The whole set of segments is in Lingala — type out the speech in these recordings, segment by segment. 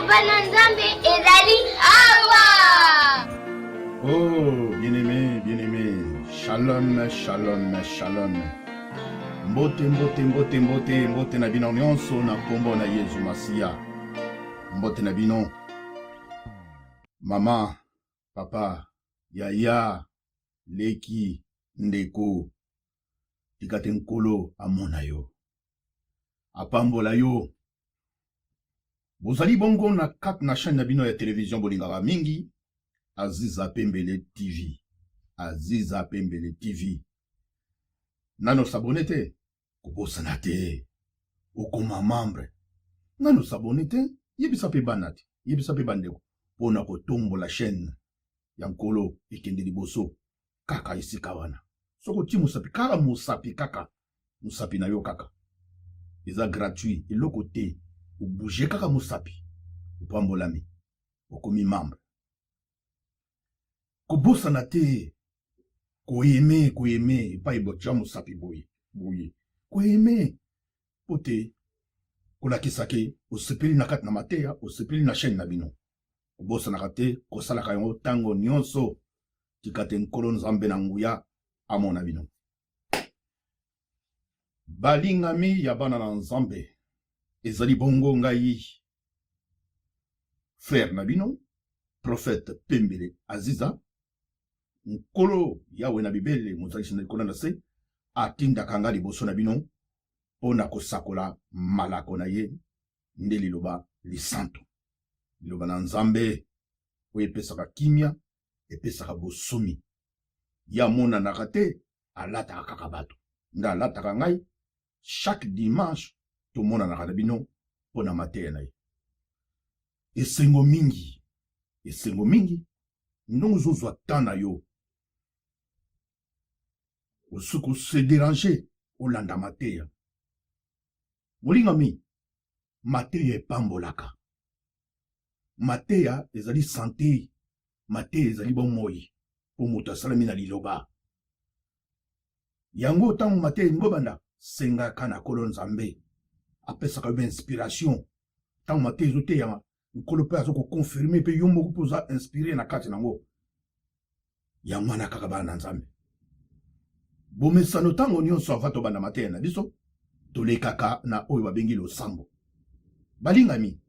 Bananzambe ezali awa. Oh, bien-aimé, bien-aimé. Shalom, shalom, shalom. Mbote na bino nyonso na kombo na Yesu Masia. Mbote na bino. Mama, papa, yaya, leki, ndeko. Tikate nkolo amona yo. Apambola yo. Bozali bongo na kat na chaîne na bino ya télévision bolingaka mingi. Aziza Pembele TV. Aziza Pembele TV. Nano s'abonne te. Kubosana te. Okoma membre. Nano s'abonne te. Yebisa pe banati. Yebisa pe bandeko. Pona kotombo la chaîne. Yankolo ekende liboso. Kaka isika wana. Soko ti musapi. Kaka musapi kaka. Musapi na yo kaka. Eza gratuit. Eloko te. Ou bouger kaka musapi. Ou pambolami. Okomi membre. Kobosana te. Koyeme. Pa ibotia musapi boye. Koyeme. Pote. Kolakisake. Osepeli na kat na mateya. Osepeli na chaîne na bino. Kobosana kate. Kosalaka yango tango nyonso. Tikate nkolo nzambe na nguya. Amona bino. Balingami ya bana na nzambe. Ezali bongo ngai. Frère na bino. Prophète Pembele Aziza. Nkolo yawe na bibele mozali na likolo na se. Atinda kanga liboso na bino. Pona kosakola malako na ye. Nde liloba lisanto. Liloba na nzambe. Oye pesaka kimia. Epesaka bosomi. Ya mona nakate. Alata kaka bato. Nda alata kangai. Chaque dimanche. To mona nakata bino. Pona mateya na ye. Esengo mingi. Ndongo zozwa tana yo. Osuku se déranger. Olanda mateya. Molingami. Mateya epambolaka. Mateya ezali santé. Mateya ezali bomoi. Po moto asalami na liloba. Yango tango mateya ngobanda. Senga kana kolo nzambe. Apesaka yo inspiration. Tango mateya ezote yanga. Nkolo pe azoko confirmer pe yo moko poza inspiré na kati nango. Yango na kaka bana nzambe. Bomesano tango nyonso avato bana mateya na biso. Tolekaka na oyo babengi losambo. Balingami.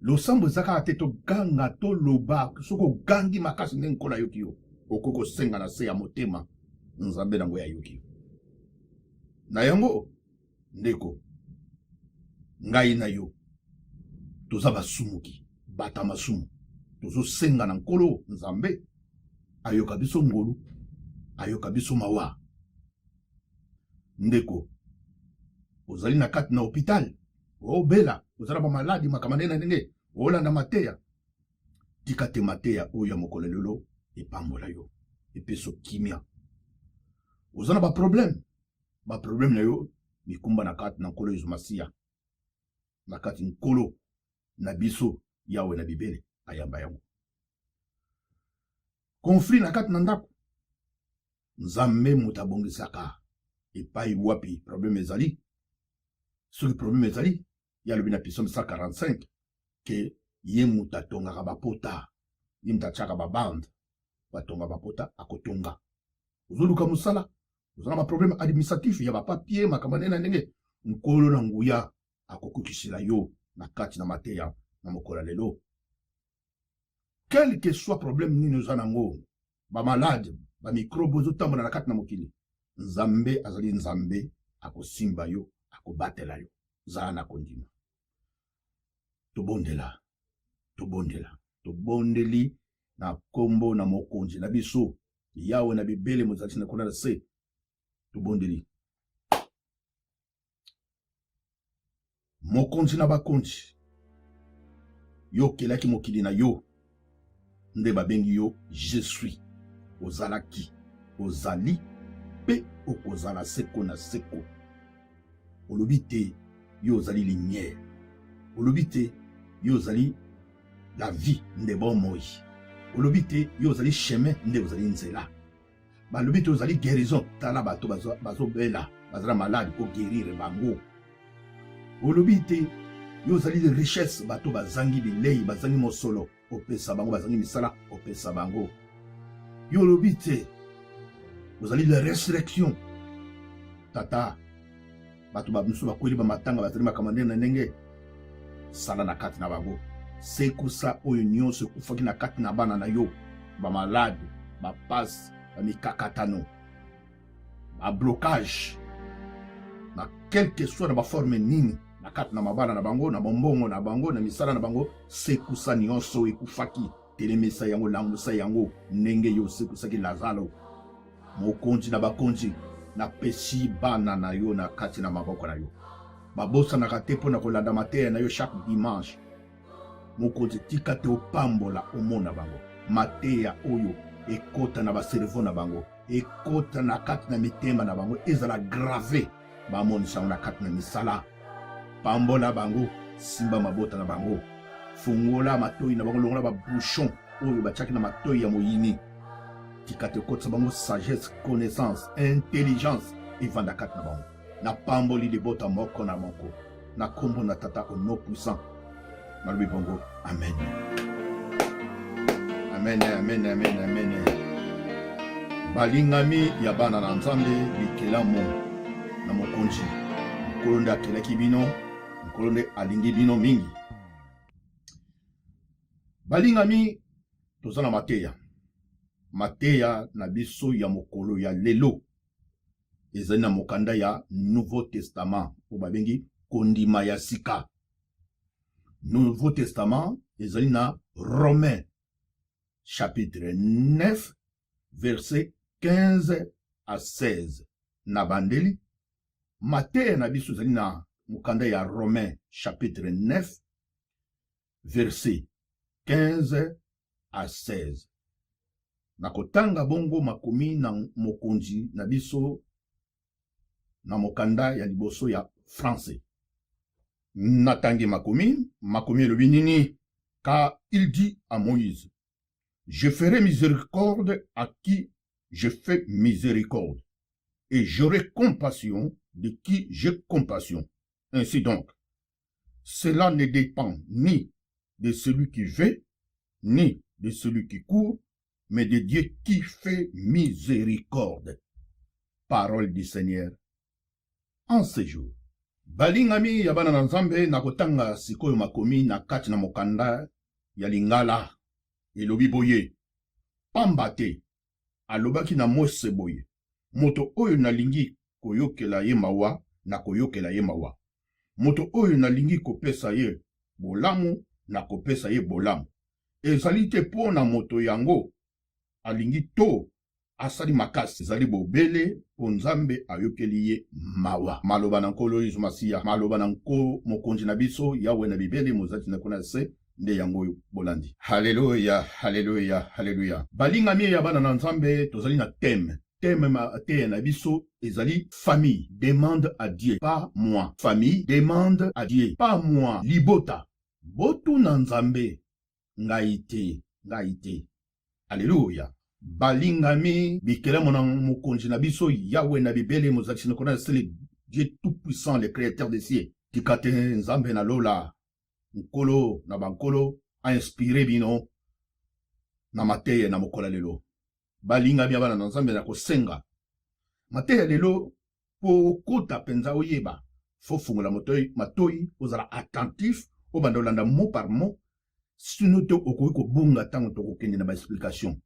Losambo zaka ate to ganga to loba. Soko gangi makasi nde nkola yoki yo. Okoko senga na se ya motema. Nzambe nango ya yoki yo. Na yango. Ndeko. Ngai na yo. Toza basumuki. Bata masumu. Tozo senga na nkolo nzambe. Ayoka biso ngolu. Ayoka biso mawa. Ndeko. Ozali na kati na hôpital. Bela. Ozala ba maladi makamane na ndenge. Olanda mateya. Tikate mateya oya mokolo lelo. Epambola yo. Epeso kimia. Ozana ba problème. Ba problème na yo. Mikumba na kati na nkolo Yesu Masia. Na kati nkolo. Na biso yawe na bibele. Ayamba yango. Conflit na kati na ndako. Nzambe mutabongisaka. Epai wapi problème ezali. Soki problème ezali. Ya lobi na Psaume 145. Ke ye mutatongaka bapota. Ye mutachaka babande. Batonga bapota akotonga. Uzoluka musala. Uzana ba problème administratif. Ya papier makamane na ndenge. Nkolo na nguya. Akokukisila yo. Na kati na mateya. Na mokola lelo. Quel que soit problème nini uzanango. Ba malade. Ba microbe ozotambola na kati na mokili. Nzambe azali nzambe. Akosimba yo. Akobatela yo. Zana kondima. Tobondela. Tobondeli na kombo na mokonzi na biso. Yawe na bibele mozali na kona se. Tobondeli. Mokonzi na bakonzi. Yo kelaki mokili na yo. Nde babengi yo je suis. Ozalaki. Ozali. Pe okozala seko na seko. Olobite. Yo ozali lumière. Olobite. Yo ozali la vie nde bon moi. Olobite. Yo ozali chemin nde ozali nzela. Balobite ozali guérison. Tala bato bazo bela. Bazala malade ko guérir bango. Olobite. Yo zali de richesse bato bazangi bilei bazangi mosolo opesa bango bazangi misala opesa bango. Yo lobite vous allez la résurrection tata bato bamusu bakweli bamatanga bazali makamande na ndenge sala na kati na bango sekusa oyo nyonso ekufaki na kati na bana na yo bamalade bapasi bamikakatano bablocage na quelque soit na baforme nini na kati na mabana na bango na bombongo na bango na misala na bango sekusa nyonso ekufaki telemisa yango langusa yango ndenge yo sekusaki Lazaro mokonzi na bakonzi na pesi bana na yo na kati na maboko na yo babosanaka te mpo na kolanda mateya na yo chaque dimanche mokonzi tika te opambola omona bango mateya oyo ekota na baservo na bango ekota na kati na mitema na bango ezala grave bamonisa yango na kati na misala pambola bango simba mabota na bango fungola matoi na bango longola babouchon oyo batiaki na matoi ya moyini tika te okotisa bango sagesse connaissance intelligence evanda kati na bango na pamboli libota moko na moko na kombo na tata ono puissant nalobi bongo amen amen amen amen amen. Balingami ya bana na nzambe bikelamu na mokonzi nkolo nde akelaki bino nkolo nde alingi bino mingi. Balingami toza na mateya na biso ya mokolo ya lelo ezali na mokanda ya Nouveau Testament po babengi kondima ya sika. Nouveau Testament ezali na Romains chapitre 9 verset 15 à 16 na bandeli. Mateya na biso ezali na mokanda ya Romains chapitre 9 verset 15 à 16. Na kotanga bongo makomi na mokonzi na biso na mokanda ya liboso ya français. Natangi makomi elobi nini? Car il dit à Moïse, je ferai miséricorde à qui je fais miséricorde, et j'aurai compassion de qui j'ai compassion. Ainsi donc, cela ne dépend ni de celui qui veut, ni de celui qui court, mais de Dieu qui fait miséricorde. Parole du Seigneur en ce jour. Balingami ya bana na nzambe na kotanga sikoyo makomi na kati na mokanda ya lingala elobi boye pamba te alobaki na Mose boye moto oyo nalingi koyokela ye mawa na koyokela ye mawa, moto oyo nalingi kopesa ye bolamu na kopesa ye bolamu. Ezali te mpo na moto yango alingi to asali makasi, ezali bobele po nzambe ayokeli ye mawa. Maloba na nkolo Yesu Masiya, maloba na nko mokonzi na biso Yawe na bibele mozati na kona se nde yango bolandi. Haleluya, haleluya, haleluya. Balingami ya bana na nzambe tozali na thème mateya na biso ezali famille demande à Dieu, pas moi. Famille demande à Dieu, pas moi. Libota botu na nzambe ngai te. Alléluia. Balingami bikela mona mokonzi na biso Yawe na bibele mozakisi na kona c'est le Dieu tout puissant, le créateur des cieux. Tikate nzambe na lola nkolo na bankolo a inspiré bino na mateya na mokola lelo. Balingami abana na nzambe na kosenga mateya lelo po kota penza oyeba fo fungola matoi ozala attentif obanda olanda mot par mot, sino te okoki kobunga ntango tokokende na baexplication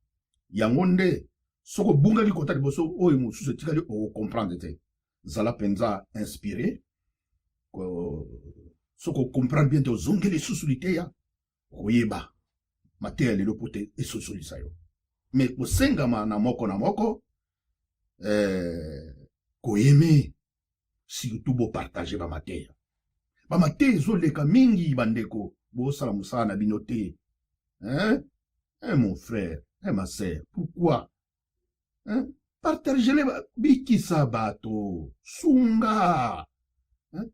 yango nde soko bunga likota liboso oyo mosusu etikali okomprendre te. Zala penza inspiré soko comprendre bien te ozongeli lisusu liteya koyeba mateya lelo po te esosolisa yo. Me kosengama na moko koyeme surtout bopartage bamateya ezoleka mingi bandeko bosala mosala na bino te. Mon frère, ma sœur, pourquoi? Partagez-les bikisa bato sunga.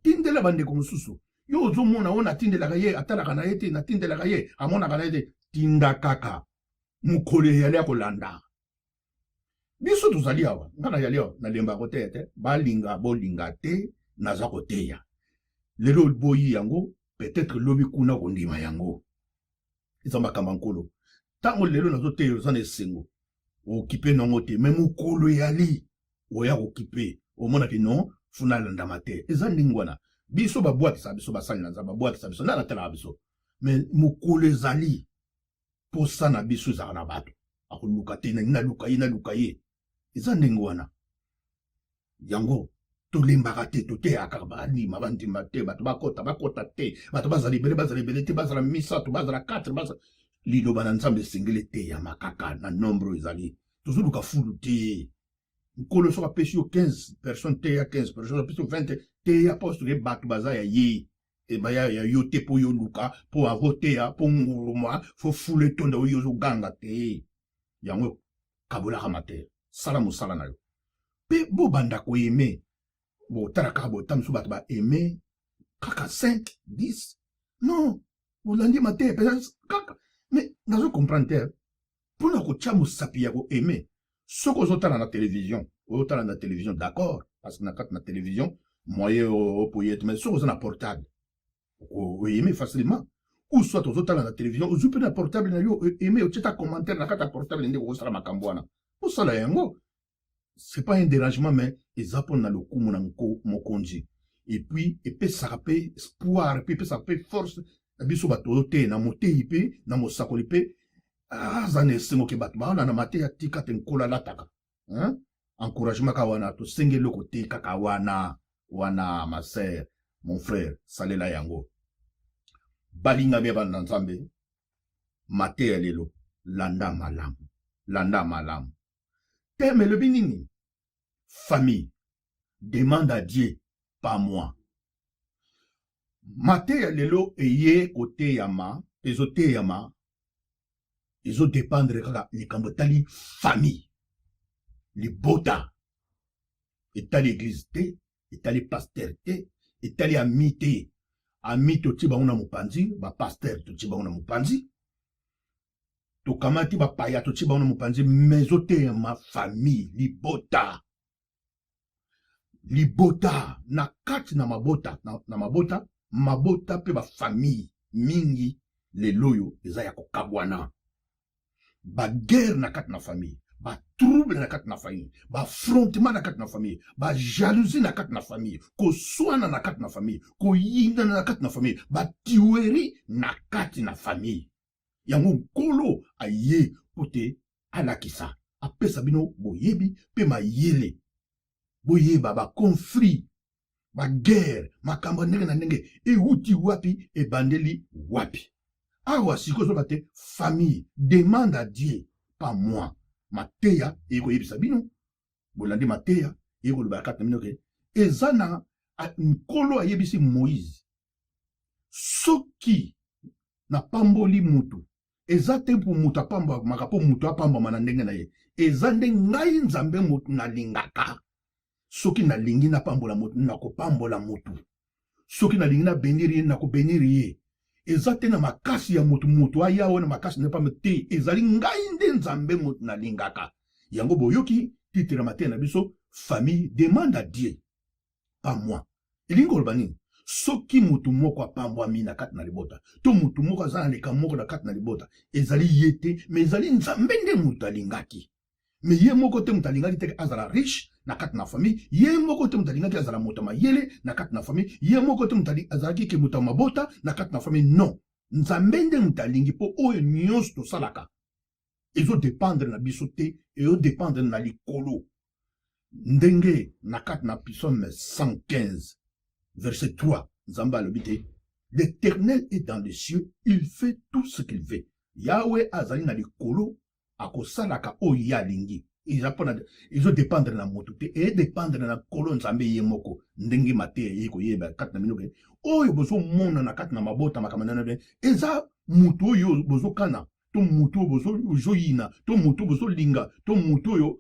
Tindela bandeko mosusu yo ozomona ona tindelaka ye atalaka na ye te na tindelaka ye amonaka na ye te tinda kaka mukole yali akolanda. Biso tozali awa ngana yali awa nalemba koteya te balinga bolinga te naza koteya lelo boyi yango peut-être lobi kuna kondima yango eza makambo nkolo tango lelo nazoteya oza na esengo okipe nango te me mokolo yali oya kokipe omonaki non funa alandama te eza ndenge wana biso babwakisa biso basali na nzambe babwakisa biso nana talaka biso me mokolo ezali posa na biso ezala na bato akoluka te naluka ye eza ndenge wana yango tolembaka te toteyaka balima bandima te bato bakota te bato bazala ebele te bazala misato bazala 4 liloba na nzambe esengeli eteyama kaka na nombre ezali tozoluka fulu te nkolo soki apesi yo 15 personnes teya 15 personnes apesi yo 20 teya postoke bato baza ya ye ebaya ya yo te mpo yo luka mpo avoteya mpo nguluma fo fulu etonda oyo ozoganga te yango kabolaka mateya sala mosala na yo mpe bobanda koyeme botala kaka bota mosusu bato baeme kaka 5 10 non bolandi mateya mpenza kaka me nazo comprendre te mpona kotya mosapi ya koeme soki ozotala na télévision d'accord parce que na kati na télévision moyen opoye te mais soki oza na portable oyeme facilement ou soit ozotala na télévision ozwi mpe na portable na yo eme otieta commentaire na kati ya portable nde okosala makambo wana osala yango c'est pas un dérangement mais eza mpona lokumu na mokonzi et puis epesaka mpe espoir mpe epesaka mpe force na biso bato oyo te na motei mpe na mosakoli mpe aza na esengo ke bato baona na mateya tika te nkolo alataka encouragement ka wana tosengeli eloko te kaka wana ma sœur mon frère salela yango balinga bia bana nzambe mateya lelo landa malamu teme elobi nini famille demande à Dieu pas moi mateya lelo eye koteyama ezoteyama ezodépendre kaka likambo etali famille libota etali église te etali pasteur te etali ami te ami totie bango na mopanzi bapasteur totie bango na mopanzi tokamati bapaya totie bango na mopanzi mais ezoteyama famille libota na kati na mabota mabota mpe bafamille mingi lelo oyo eza ya kokabwana baguerre na kati na famille batrouble na kati na famille bafrontement na kati na famille bajalousie na kati na famille koswana na kati na famille koyindana na kati na famille batiweri na kati na famille yango nkolo aye po te alakisa apesa bino boyebi mpe mayele boyeba baconflit baguerre makambo ndenge na ndenge euti wapi ebandeli wapi awa sikozoba te famille demande à Dieu pas moi mateya ekoyebisa bino bolandi mateya ekoloba kati na bino ke eza na nkolo ayebisi Moïse soki napamboli mutu eza te mpo mutu apambamaka mpo mutu apambama na ndenge na ye eza nde ngai nzambe mutu nalingaka soki nalingi napambola mutu nakopambola mutu soki nalingi nabeniri ye nakobeniri ye eza te na makasi ya mutu aya wana makasi na pamba te ezali ngai nde nzambe mutu nalingaka yango boyoki titre mateya na biso famille demande à Dieu pas moi elingi koloba nini soki mutu moko apambwami na kati na libota to mutu moko aza na leka moko na kati na libota ezali ye te mais ezali nzambe nde mutu alingaki mais ye moko te mutu alingaki te azala riche na kati na famille ye moko te mutu alingaki azala moto mayele na kati na famille ye moko te mutu azalaki ke moto mabota na kati na famille non nzambe nde mutu alingi mpo oyo nyonso tosalaka ezodépendre na biso te ezodépendre na likolo ndenge na kati na psaume 115 verset 3 nzambe alobi te l'Éternel est dans les cieux il fait tout ce qu'il veut Yahweh azali na likolo akosalaka oyo ye alingi ezodépendre na moto te edépendre na kolo nzambe ye moko ndenge mateya ye koyeba kati na bino ke oyo bozomona na kati na mabota makambo nana eza mutu oyo bozokana to mutu oyo bozoyina to mutu oyo bozolinga to mutu oyo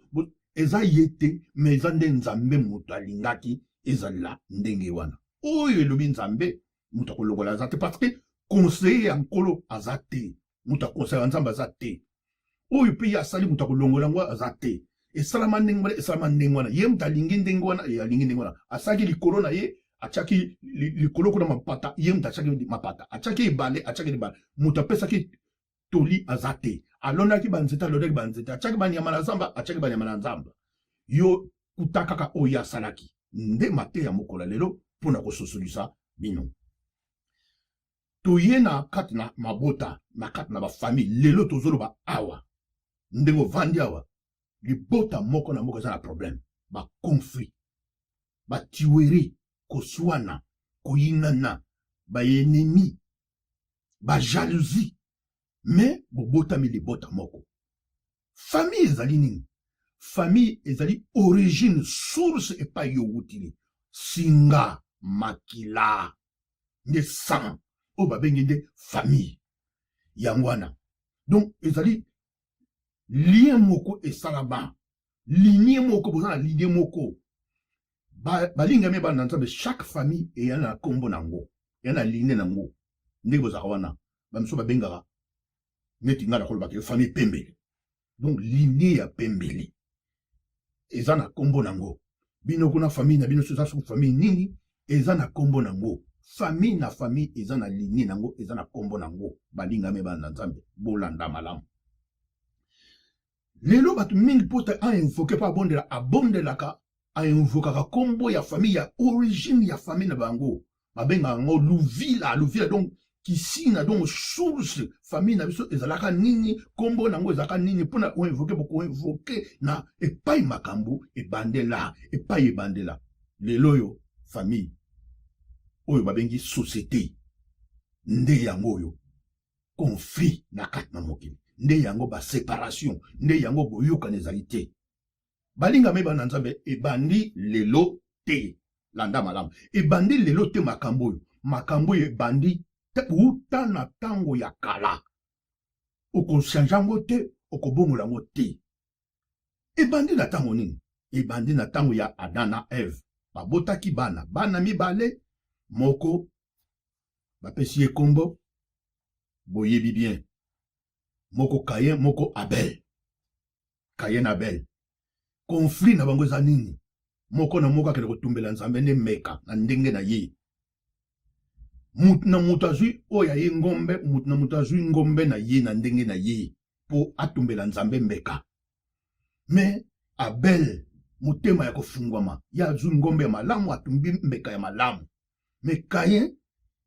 eza ye te mais eza nde nzambe mutu alingaki ezala ndenge wana oyo elobi nzambe mutu akolongola aza te parce que conseiller ya nkolo aza te mutu akonseiller ya nzambe aza te oyo mpe ye asali mutu akolongola yango aza te esalama ndenge wana ye mutu alingi ndenge wana alingi ndenge wana asalaki likolo na ye achaki likolo kuna mapata yem tachaki mapata achaki ibale achaki ibale muta pesa ki toli azate alona ki banzeta alona ki banzeta achaki banyama na zamba achaki banyama na zamba yo kutakaka oya salaki nde mate ya mokola lelo pona ko sosolisa bino toye na kati na mabota na kati na ba famille lelo tozoloba awa ndengo vandi awa libota moko na moko za na problème ba conflit ba tiweri koswana koyinana ba ennemi ba jalousie mais bobota mi libota moko famille ezali nini famille ezali origine source epai yo wutili singa makila nde sang o babengi nde famille yangwana donc ezali lien moko esalama lignée moko boza na lignée moko balingami bana nzambe chaque famille eya na kombo nango eya na lignée nango ndenge bozaka wana bamiso babengaka neti nga na kolobaka famille pembele donc lignée ya pembele eza na kombo nango bino kuna famille na bino soza su famille nini eza na kombo nango famille na famille eza na lignée nango eza na kombo nango balingami bana nzambe bolanda malamu lelo bato mingi pota a invoqué pa abondelaka a invokaka kombo ya famille ya origine ya famille na bango babenga ngo luvila donc kisina donc source famille na biso ezalaka nini kombo nango ezalaka nini pona o invoqué boko invoqué na epai makambo ebandela epai ebandela lelo yo famille oyo babengi société nde yango oyo conflit na kati na mokili nde yango ba séparation nde yango boyokana ezali te balingami bana nzambe ebandi lelo te landa malamu ebandi lelo te makambo oyo ebandi uta na tango ya kala okochange yango te okobongola yango te ebandi na tango nini ebandi na tango ya Adam na Eve babotaki bana mibale moko bapesi ye kombo boyebi bien moko Caïn moko Abel Caïn Abel conflit na bango eza nini moko na moko akende kotumbela nzambe nde meka na ndenge na ye mutu na mutu azwi oyo aye ngombe mutu na mutu azwi ngombe na ye na ndenge na ye po atumbela nzambe mbeka mais Abel motema ya kofungwama ya azwi ngombe ya malamu atumbi mbeka ya malamu mais Caïn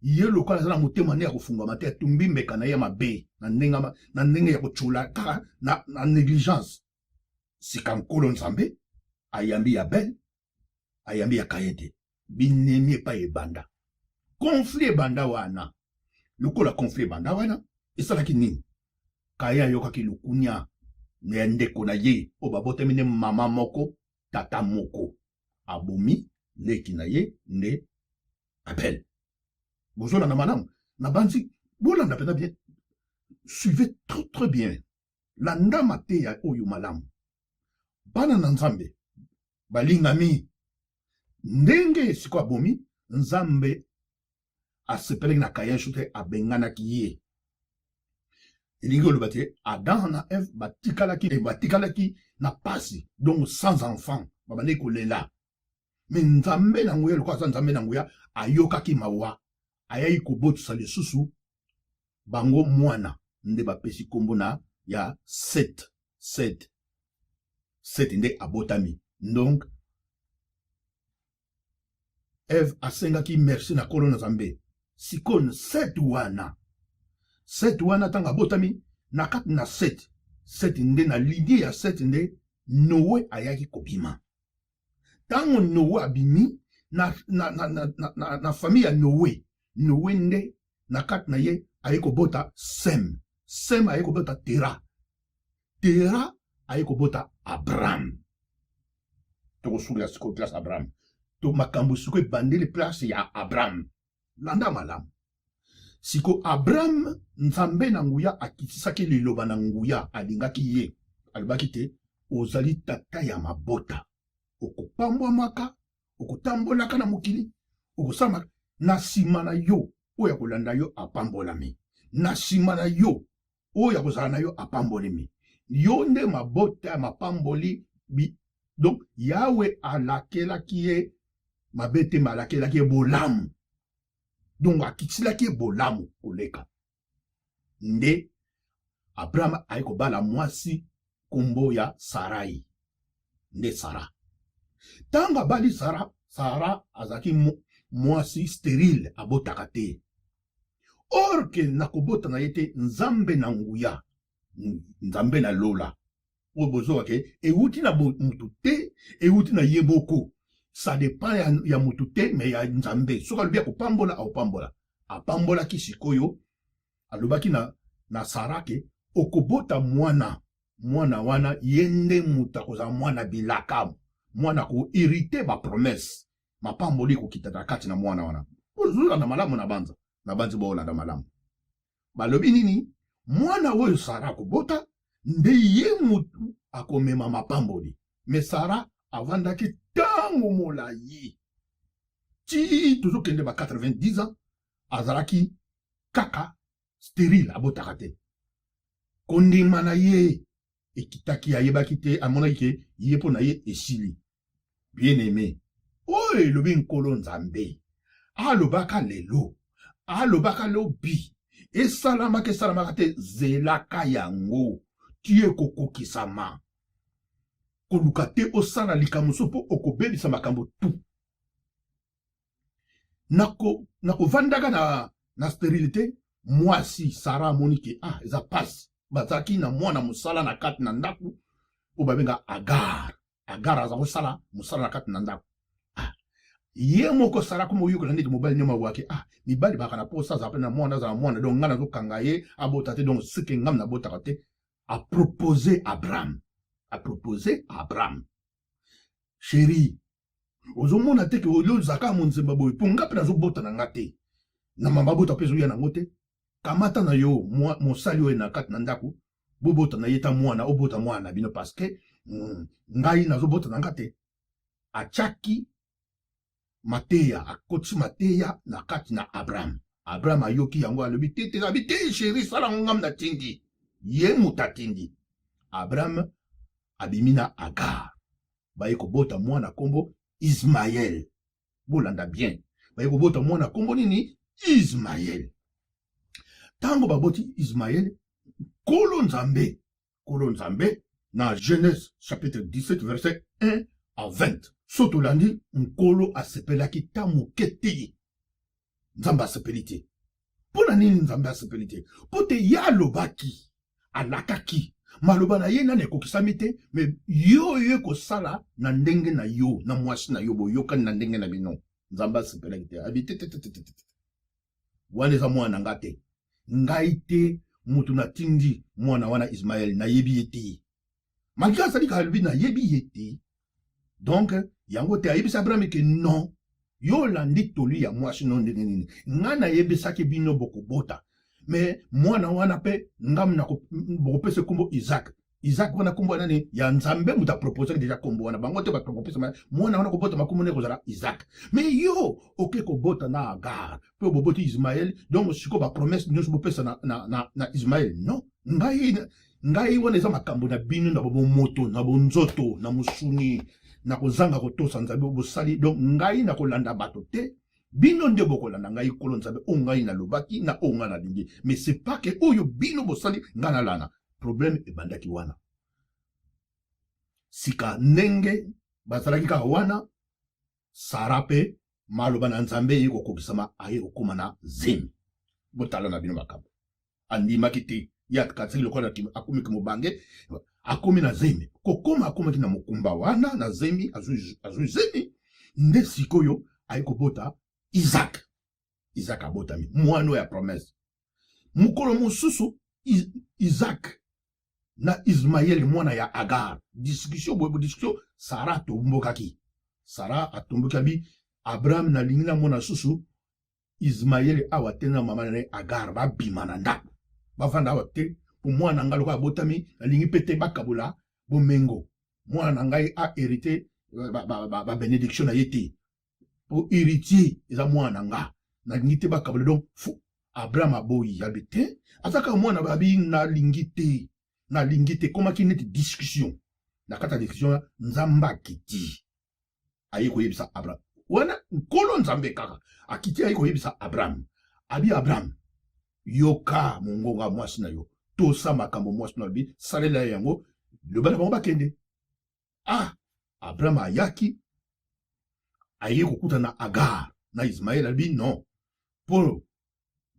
ye lokola aza na motema nde ya kofungwama te atumbi mbeka na ye mabe na ndenge ya kochula kaka na négligence sika nkolo nzambe ayambi ya Abel ayambi ya Caïn te binemi epai ebanda conflit ebanda wana lokola conflit ebanda wana esalaki nini Caïn ayokaki lukunya ya ndeko na ye oyo babotami nde mama moko tata moko abomi leki na ye nde Abel bozolanda malamu na banzi bolanda pena bien suivez très bien landa mate ya oyo malamu bana na nzambe balingami ndenge siko abomi nzambe asepeleki na Caïn shute abenganaki ye elingi oloba te Adam na Eve batikalaki na pasi donc sans enfant babandeki kolela me nzambe na nguya lokola aza nzambe na nguya ayokaki mawa ayai kobotisa lisusu bango mwana nde bapesi kombo na ya Seth nde abotami donc Eve asengaki merci na kolo na nzambe sikone Seth wana tanga abotami na kati na Seth nde na lignée ya Seth nde Noé ayaki kobima tango Noé abimi na famille ya Noé nde na kati na ye aye kobota Sem aye kobota Tera aye kobota Abraham tokosukila siko place Abraham to makambo siko ebandeli place ya Abraham landa malamu siko Abraham nzambe na nguya akitisaki liloba na nguya alingaki ye alobaki te ozali tata ya mabota okopambwamaka okotambolaka na mokili okosama na nsima na yo oyo akolanda yo apambolami na nsima na yo oyo akozala na yo apambolemi yo nde mabota ya mapamboli donc Yawe alakelaki ye mabete malakelaki bolamu. Donc akitilaki bolamu koleka. Nde Abraham aiko bala mwasi kombo ya Sarai. Nde Sara. Tanga bali Sara azaki mwasi stérile abotaka te. Or ke nakobota na yete nzambe na nguya. Nzambe na lola. Obozo wake euti na mutu te, euti na yeboko. Ça dépend ya mutu te me ya nzambe. Soka lubia kupambola au pambola. Apambola kisikoyo alobaki na Sarake okobota mwana wana yende muta koza mwana bilaka mwana ko irriter ba promesse mapamboli ko kitata kati na mwana wana ozula na malamu na banzi bola na malamu balobi nini mwana oyo Sara kobota nde ye mutu akomema mapamboli mais Sara avandaki tango molayi ti toujours kende ba 90 ans azalaki kaka stérile abotaka te kondima na ye ekitaki ayebaki te amonaki ke ye mpo na ye esili bien aimé oyo elobi nkolo nzambe alobaka lelo alobaka lobi esalamaka te zelaka yango tie kokokisama koluka te osala likambo so mpo okobebisa makambo tu nakovandaka na stérilité mwasi Sara monike eza pasi bazaki na mwana musala na kati na ndaku obabenga Agar aza kosala musala na kati na ndaku ye moko Sara komo yuko na ndeti mobali nyoma wake mibali baka na posa za na mwana za mwana donc ngana zokanga ye abota te donc sike ngam na bota te a proposé Abraham chéri ozomona te ke olo zaka monzemba boy ponga pe nazobota na ngate na mama bota pezo ya na ngote kamata na yo mosali oyo na kati na ndaku bobota na yeta mwana obota mwana bino parce que ngai nazobota na ngate achaki mateya akoti mateya na kati na Abraham ayoki yango alobi te abite chéri sala ngam na tindi ye mutatindi Abraham abimina Agar baye kobota mwana kombo Ismaël bolanda bien baye kobota mwana kombo nini Ismaël tango baboti Ismaël kolo nzambe na Genèse chapitre 17 verset 1 à 20 sotolandi nkolo asepelaki tamoke te nzambe asepeli te mpona nini nzambe asepeli te mpo te ye alobaki alakaki maloba na ye nani ekokisami te me yo kosala na ndenge na yo na mwasi na yo boyokani na ndenge na bino nzambe asepelaki te abi te wana eza mwana nga te ngai te mutu natindi mwana wana Ismaël nayebi ye te malgré azali kalobi nayebi ye te donc yango te ayebisa Abraham ke non yo landi toli ya mwasi no ndenge nini nga nayebisaki bino bokobota mais mwana wana pe ngam na bokopesa kombo Isaac wana kombo nani ya nzambe muta proposer déjà kombo wana bango te ba propose mwana wana kobota makombo ne kozala Isaac mais yo oke kobota na Agar pe boboti Ismaël donc siko ba promesse nyonso bopesa na Ismaël non ngai wana eza makambo na bino na bobo moto na bonzoto na musuni na kozanga kotosa nzambe bosali donc ngai na kolanda bato te bino nde bokolanda ngai kolo nzambe o ngai na lobaki na o ngai na lingi mais c'est pas que oyo bino bosali ngai na lana problème ebandaki wana sika ndenge bazalaki kaka wana Sara pe maloba na nzambe ye kokokisama aye okoma na zemi botala na bino makambo andimaki te ya katsaki lokola akomi mobange akomi na zemi kokoma akomaki na mokumba wana na zemi azwi zemi nde sikoyo aye kobota Isaac abotami mwana ya promesse mukolo mosusu Isaac na Ismaël mwana ya Agar discussion Sara atombokaki Sara atombokaki Abraham na lingina mwana susu Ismaël awa te na mama na Agar babima na ndako bavanda awa te po mwana ngai lokola abotami alingi pete bakabula bomengo mwana ngai a hérité ba bénédiction na ye te po héritier eza mwana nga nalingi te bakabula donc Abraham aboyi yabi te ataka mwana babi nalingi te komaki neti discussion na kata discussion nzamba kiti aye koyebisa Abraham wana nkolo nzambe kaka akiti ayi koyebisa Abraham abi Abraham yoka mongonga mwasi na yo tosa makambo mwasi na bi salela yango loba na bango bakende. Abraham ayaki aye kokuta na Agar na Ismaël abi non po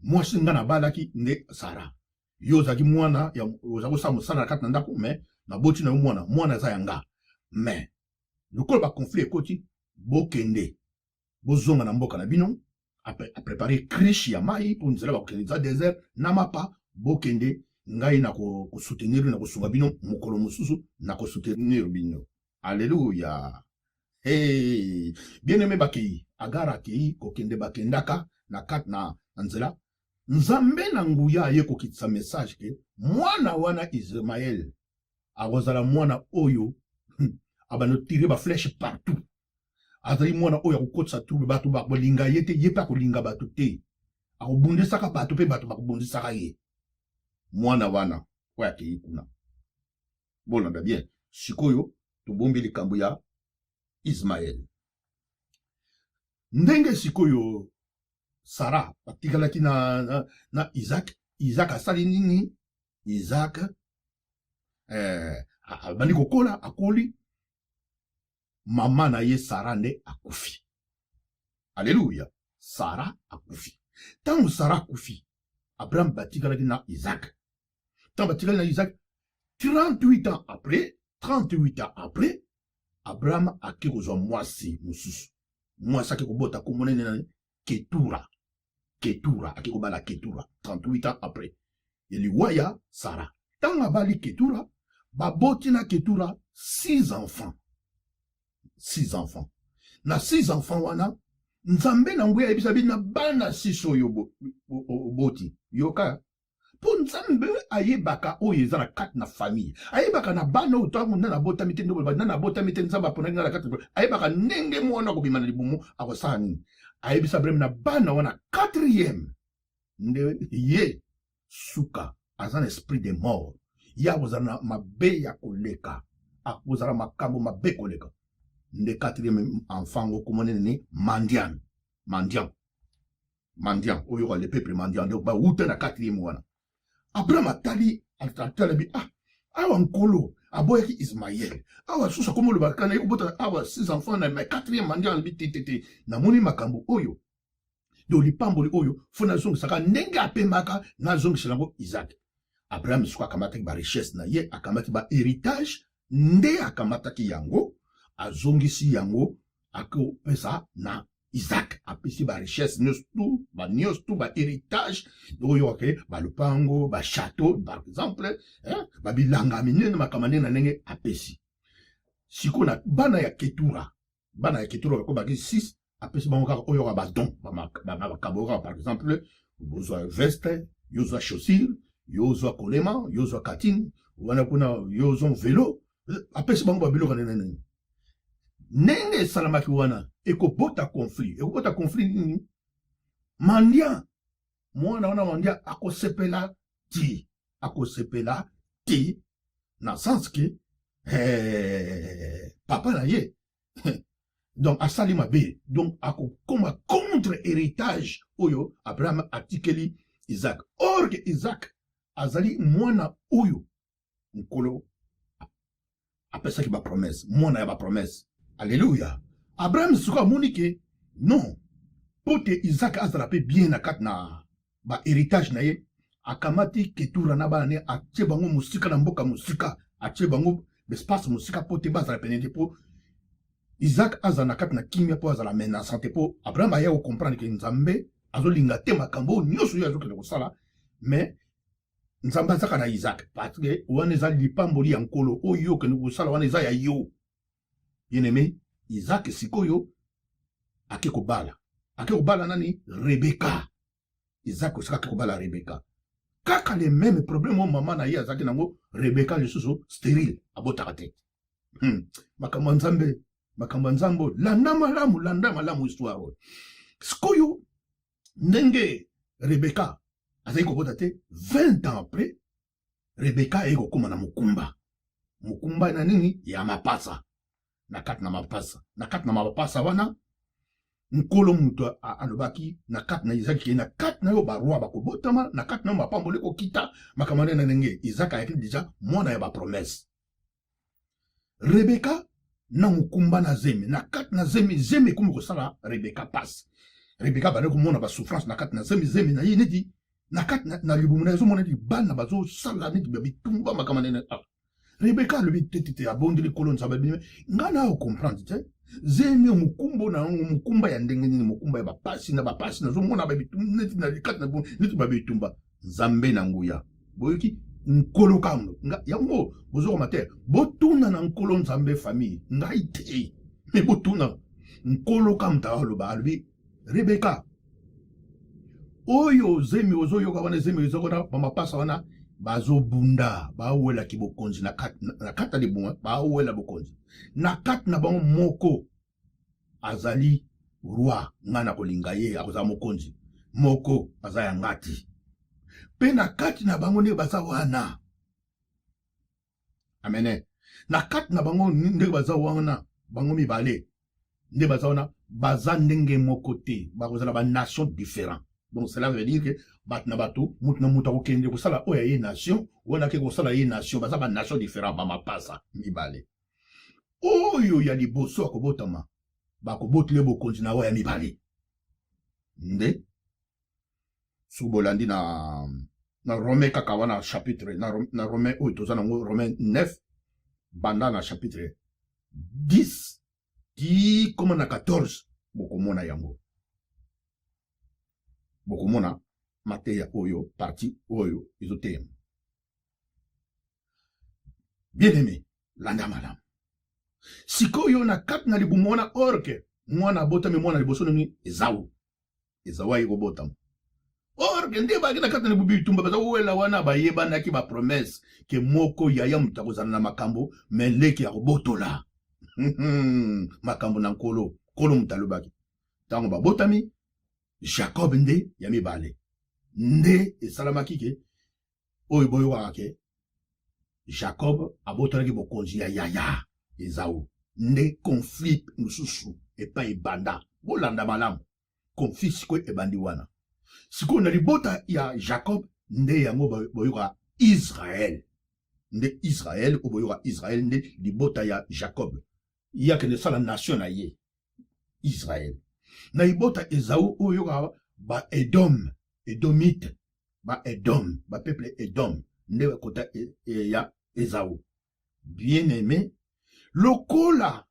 mwasi nga na balaki nde Sara yo zaki mwana ya ozako sa mosala na kati na ndako me na boti na yo mwana za yanga me lokolo ba conflit ekoti bokende bozonga na mboka na bino a préparer crèche ya mai pour nzela ba kokende za désert na mapa bokende ngai na ko soutenir na ko sunga bino mokolo mosusu na ko soutenir bino. Alléluia. Hey, bien aimé bakei Agara kei kokende bakendaka na kat na nzela nzambe na nguya ye kokitisa message ke mwana wana Ismaël akozala mwana oyo abano tirer ba flèche partout azali mwana oyo akokotisa trouble bato bakolinga ye te ye pa kolinga bato te akobundisaka bato pe bato bakobundisaka ye mwana wana oyo akei kuna bolanda bien sikoyo tobombi likambo ya Ismaël ndenge sikoyo Sara atikalaki na Isaac asali nini Isaac bandi kokola akoli mama na ye Sara nde akufi. Alléluia. Sara akufi. Tant Sara akufi Abraham batikalaki na Isaac. Tant batikali na Isaac 38 ans après Abraham ake kozwa mwasi mosusu mwasi ake kobota komonene na Ketura ake kobala Ketura 38 ans après eliwaya Sara tant abali Ketura baboti na Ketura 6 enfants na 6 enfants wana nzambe na nguya ebisa bina bana 6 oyo boti yoka po nzambe ayebaka oyo eza na kati na famille ayebaka na bana oyo tango na bota mite ndo ba na bota mite nzambe apona na kati ayebaka ndenge mwana ko bimana libumu akosala nini ayebisa brem na bana wana 4e nde ye suka azan esprit de mort ya bozana mabe ya koleka akozala makambo mabe koleka nde 4e enfant ko monene ni Mandian oyo le peuple Mandian de ba uta na 4e wana Abraham atali bi awa nkolo aboyaki Ismaël awa susa komo le bakana yekobota awa 6 enfants na 4e Mandian bi tete na moni makambo oyo do lipamboli oyo fona zongi saka ndenge apemaka na zongi selango Isaac. Abraham suka akamata ba richesse na ye akamata ba héritage nde akamata ki yango azongisi yango akopesa na Isaac apesi ba richesse nyos tout ba héritage oyo ke ba lupango ba château par exemple ba bilanga minene makamane na ndenge apesi siko na bana ya Ketura ko ba 6 apesi bango kaka oyo ba don ba kabora par exemple bozwa veste yozwa chaussure yozwa kolema yozwa katine wana kuna yozwa vélo apesi bango ba biloko nene nenge salamaki wana ekobota conflit nini Mandia mwana wana Mandia akosepela ti na sens que papa na ye donc asali mabe donc akokoma contre héritage oyo Abraham atikeli Isaac or que Isaac azali mwana oyo nkolo apesaki ba promesse mwana ya ba promesse. Alléluia. Abraham suka monike non pote Isaac azala pe bien na kat na ba héritage na ye akamati Ketura na bana ne atie bango musika na mboka musika atie bango espace musika pote bazala penende po Isaac azala na kat na kimia po azala menaçante po Abraham aya ko comprendre que nzambe azolinga te makambo nyoso yo azokele kosala mais nzambe azaka na Isaac parce que wana eza lipamboli ya nkolo oyo ke kosala wana eza ya yo. Bien aimé, Isaac sikoyo ake kobala nani Rebecca. Isaac osika ake kobala Rebecca. Kaka le même problème o mama na ye azaki nango Rebecca lisusu stérile abotaka te. Makambo nzambe landa malamu histoire. Sikoyo ndenge Rebecca azaki kobota te 20 ans après Rebecca eko koma na mukumba na nini ya mapasa na kati na mapasa wana nkolo muto alobaki na kati na Isaac na kati na yo ba roi bakobotama na kati na yo mapambole kokita makamane na ndenge Isaac ayaki déjà mwana ya ba promesse. Rebeka na mukumba na zemi na kati na zemi komi kosala Rebeka passe. Rebeka bale komona ba souffrance na kati na zemi na ye neti na kati na libumu na ezomona neti bana bazo sala neti bitumba makamane na Rebeka lobi tete abondi likolo nzaba bime ngana o comprendre te zemi mukumbo na mukumba ya ndenge nini mukumba ya bapasi na zomona ba bitumba neti na likati na bo neti ba bitumba nzambe na nguya boyoki nkolo kamno nga yango bozo mater botuna na nkolo nzambe famille ngai te me botuna nkolo kamta aloba albi Rebeka oyo zemi ozo yoka wana zemi ozo kona bamapasa wana bazo bunda bawela ki bokonzi na kata libunga bawela bokonzi na kati na bango moko azali roi ngana kolinga ye akoza mokonzi moko aza ya ngati pe na kati na bango nde baza wana amene na kati na bango nde baza wana bango mibale nde baza wana baza ndenge moko te bakozala ba nation différent. Donc cela veut dire que batna bato mutna muta kokende kosala oya ye nation wana ke kosala ye nation baza ba nation différent ba mapasa mibale oyo ya liboso akobotama bakobotile bokonzi na oya mibale nde subolandi na Romain kaka wana chapitre na Romain oyo toza nango Romain 9 banda na chapitre 10 ti koma na 14 bokomona yango bokomona mateya oyo parti oyo izotema. Bien aimé landa madame sikoyo na kati na libumona orke mwana botami mwana liboso nini Esau ayi kobotama orke nde baki na kati na libubi tumba baza wela wana bayebanaki ba promesse ke moko yaya mutakozana na makambo meleki ya kobotola makambo na nkolo mutalobaki tango babotami Jacob nde ya mibale nde esalamaki ke oyo boyokaka ke Jacob abotalaki bokonzi ya yaya Esau nde conflit mosusu epai ebanda bolanda malamu conflit sikoyo ebandi wana sikoyo na libota ya Jacob nde yango boyoka Israel nde Israel oyo boyoka Israel nde libota ya Jacob yakende sala nation na ye Israel na ibota Esau oyo ba Edom Edomite ba Edom ba peuple Edom nde kota ya Esau bien aimé lokola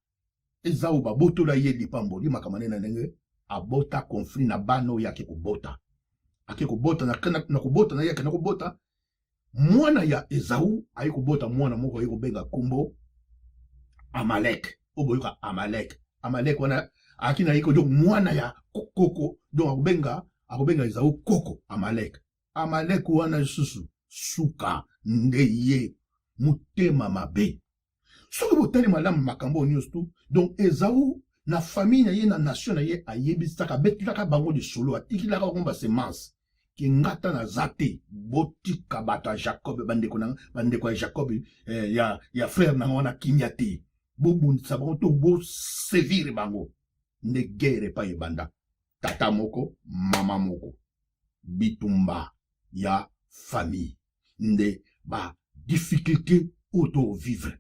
Esau ba botola ye lipamboli makamane na ndenge abota conflit na bano yake kubota na kubota na yake na kubota mwana ya Esau ayi kubota mwana moko ayi kubenga kumbo Amalek oboyoka Amalek wana akina yiko donc mwana ya koko donc akobenga Esau koko Amalek wana susu suka ndeye mutema mabe soki botali malamu makambo nyonso tu donc Esau na famille na ye na nation na ye ayebisaka betilaka bango lisolo atikilaka bango basemence ke ngata na zate botika bato ya Jacob bandeko ya Jacob ya frère na wana kimia te bobundisa bango to bosevire bango nde guerre pa ebanda tata moko mama moko bitumba ya famille nde ba difficulté auto vivre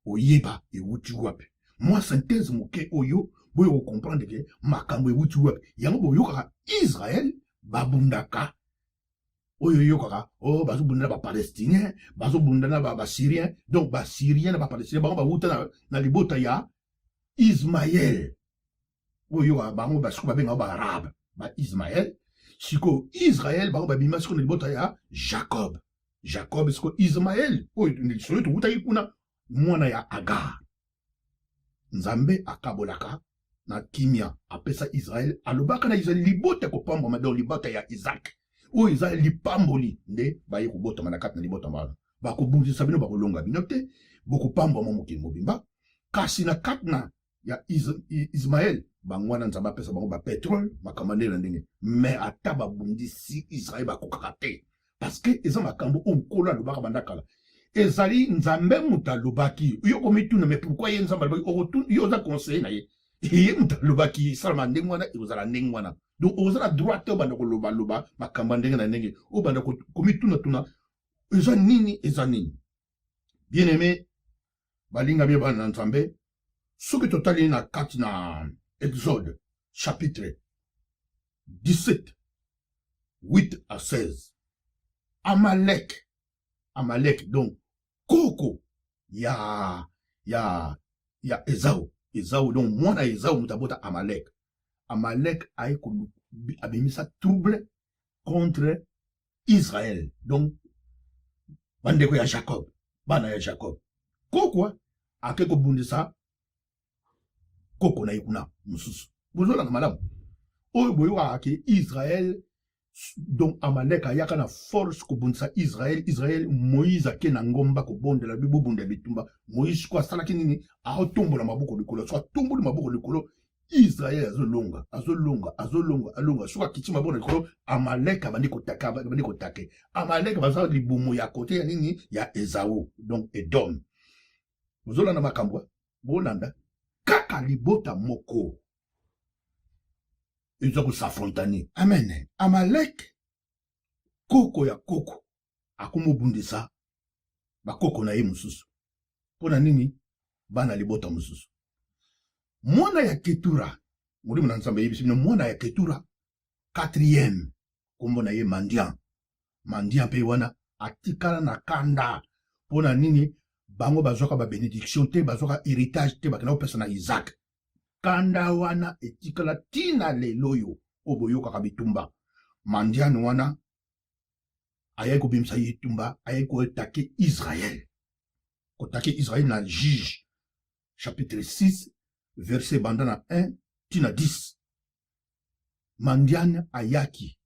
oyeba ewuti wapi moi synthèse moke oyo boyo comprendre que makambo ewuti wapi yango boyokaka Israël babundaka oyo yokaka bazobunda ba palestinien bazobunda na ba syrien donc ba syrien na ba palestinien bango bawuta na libota ya Ismaël oyo bango basiko babenga ba arabe ba Ismaël siko Israël bango babima siko na libota ya Jacob siko Ismaël oyo lisolo to wuta ikuna mwana ya Agar nzambe akabolaka na kimia apesa Israël alobaka na Israël libota kopamba donc libota ya Isaac oyo eza lipamboli nde baye kubota manakati na libota mbala bakobundisa bino bakolonga bino te bokopamba mwa mokili mobimba kasi na kati na ya Ismaël bangwana nzambe apesa bango ba pétrole makamande na ndenge mais ata babundisi Israël bakokaka te parce que eza makambo onkolo alobaka bandakala ezali nzambe muta lobaki yo komituna mais pourquoi ye nzambe alobaki yo za conseiller na ye Et mutaloba ki salma ndengwana et ozala ndengwana. Donc ozala droit te banda ko loba loba makamba ndenge na ndenge. O banda ko komituna tuna eza nini eza nini. Bien aimé balinga bien bana nzambe soki totali na kati na Exode chapitre 17 8 à 16. Amalek donc koko ya Esau donc mwana Esau mutabota Amalek a abimisa trouble contre Israël donc bandeko ya Jacob bana ya Jacob koko akeko bundisa koko na ikuna mususu bozola na malamu oyo boyo ake Israël donc Amalek ayaka na force kobundisa Israël Moïse ake na ngomba kobondela bibubunda bitumba Moïse kwa salaki nini aotombola maboko likolo so atomboli maboko likolo Israël azolonga so akiti maboko likolo Amalek abandi kotake Amalek baza libumu ya kote ya nini ya Esau donc Edom bozola na makambo bolanda kaka libota moko ils ont s'affronter. Amen. Amalek, koko ya koko, akumo bundisa, ba koko na ye mususu. Pona nini, bana libota mususu. Mwana ya Ketura, muri muna nsambe yibisi, mwana ya Ketura, 4e, kombo na ye Mandian pe wana, atikala na kanda. Pona nini, bango bazoka ba bénédiction te, bazoka héritage te, bakena opesa na Isaac. Kanda wana etikala tina leloyo oboyoka kabitumba Mandian wana ayayi kobimisa yitumba ayayi kotake Israël na Juge chapitre 6 verset bandana 1 tina 10 Mandian ayaki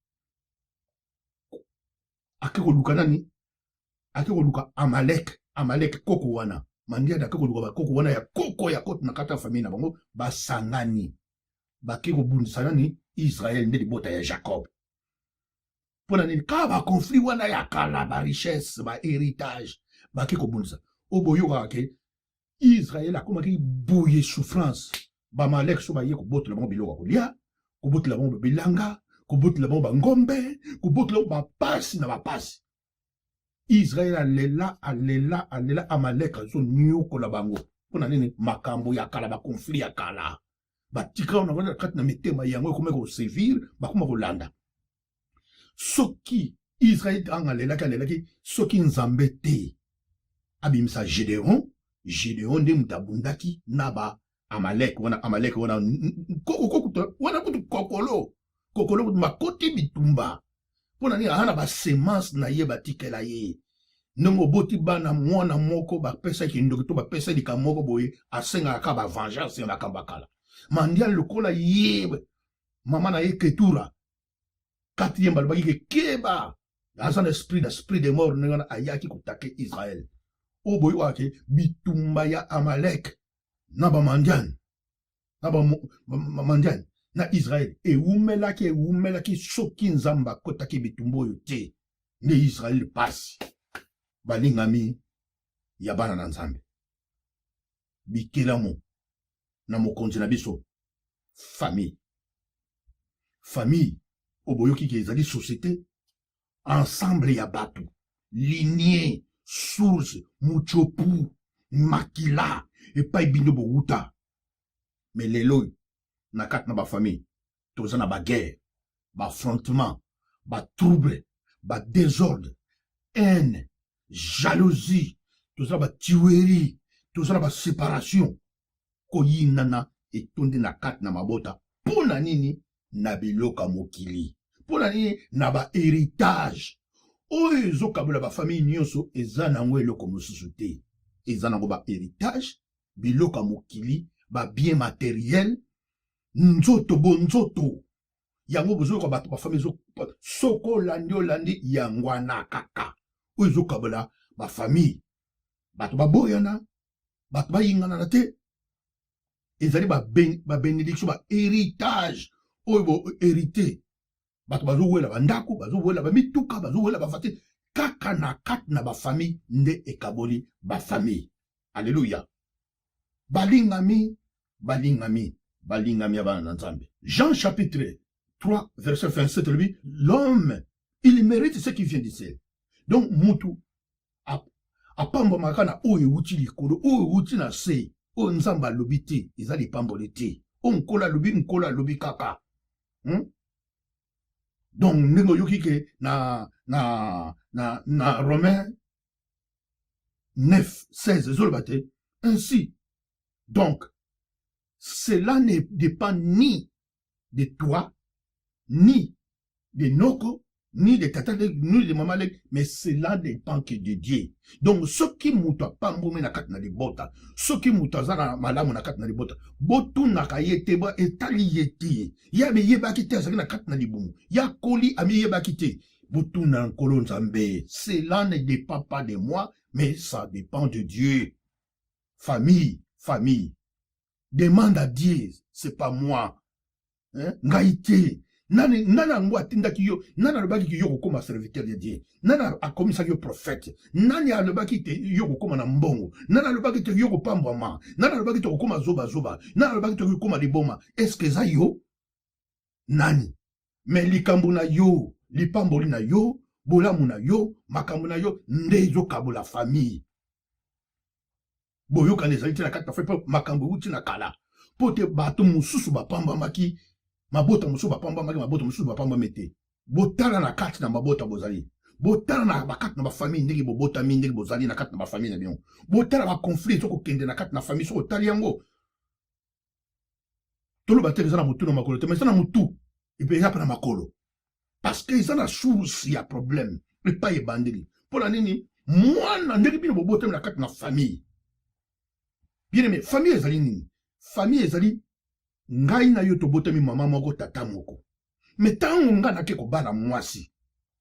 akekoluka nani akekoluka Amalek koko wana Mandian akekoluka koko wana ya kote na kata famille na bango basangani bakeko bundisa nani Israël nde libota ya Jacob pona nini ka ba conflit wana ya kala ba richesse ba héritage bakeko bundisa oboyoka ke Israël akomaki boye souffrance ba Amalek so ba ye ko botela bango biloko kolia ko botela bango bilanga ko botela bango bangombe ko botela ba pasi na ba pasi Israël alela Amalek azo nyokola bango pona nini makambo ya kala ba conflit ya kala batika on a kati na mitema yango komeka ko servir bakoma kolanda soki Israël alelaki soki nzambe te abimisa Gédéon nde mutabundaki na ba Amalek wana wana kutu kokolo makoti bitumba pona nini ana ba semence na ye batikela ye nongo boti bana mwana moko bapesa kindoki to bapesa lika moko boye asenga ka ba vengeance na kambakala Mandian lokola ye mama na ye Ketura 4e balobaki ke keba dans un esprit de mort nengana ayaki kotake Israël o boye wake bitumba ya Amalek na ba Mandian na Israël eumelaki soki nzamba kotaki bitumba oyo te ne Israël pasi balingami ya bana na nzambe bikelamo na mokonzi na biso famille oboyoki ke ezali société ensemble ya bato lignée source muchopu makila epai bino bouta mais lelo na kati na ba famille toza na ba guerre ba affrontement ba trouble ba désordre haine jalousie toza ba tuerie toza ba séparation koyinana etondi na kati na mabota pona nini na biloka mokili pona nini na ba héritage oyo ezokabola ba famille nyonso eza nango eloko mosusu te eza nango ba héritage biloka mokili ba bien matériel nzoto yango bozoyoka bato ba famille soko olandi yangwana kaka oyo ezokabola ba famille bato baboyana bato bayingana na te ezali ba bénédiction ba héritage oyo bo hérité bato bazowela bandako bazowela bamituka bazowela bafate kaka na kati na bafamille nde ekaboli bafamille alleluya balingami balinga miabana nzambe. Jean chapitre 3 verset 27 lui, l'homme il mérite ce qui vient du ciel. Donc mutu apamba makana oyo uti likolo oyo uti na se o nzamba lobiti ezali pamboliti o nkola lobi kaka. Donc ndenge yoki ke na Romains 9 16 zolbate ainsi. Donc cela ne dépend ni de toi ni de Noko ni de tata ni de maman, mais cela dépend que de Dieu. Donc ce qui muta pambome na kat na libota, ce qui muta zana malamu na kat na libota, botu na kayete ba etali yeti ya be yeba kite azaki na kat na libumu ya koli ami yeba kite botu na nkolo nzambe. Cela ne dépend pas de moi, mais ça dépend de Dieu. Famille demande à Dieu, c'est pas moi. Ngaïté nana ngwa tindaki yo, nana alobaki ki yo koma serviteur de Dieu, nana akomisa yo prophète, nani alobaki te yo koma na mbongo, nana alobaki te yo kopambwama, nana alobaki te koma zoba, nana alobaki te koma liboma. Est-ce que ça yo nani? Mais likambo na yo, lipamboli na yo, bolamu na yo, makambo na yo nde zo kabola famille. Boyo kanezali te na kata fa makambo uti na kala. Pote bato mususu bapamba maki mabota mususu bapamba maki mabota mususu bapamba mete. Botala na kati na mabota bozali. Botala na bakati na ba famille ndenge bobota mi ndenge bozali na kati na ba famille na bion. Botala ba conflit soko kende na kati na famille soko tali yango. Tolo bateke za na mutu na makolo te mais ça na mutu ipe ya na makolo. Parce que ça na source ya problème. Le pas ebandeli. Pour la nini mwana ndenge bino bobota na kati na famille. Bien aimé, famille ezali nini? Famille ezali ngai na yo tobotami mama moko tata moko. Mais tango nga na ke ko bana mwasi.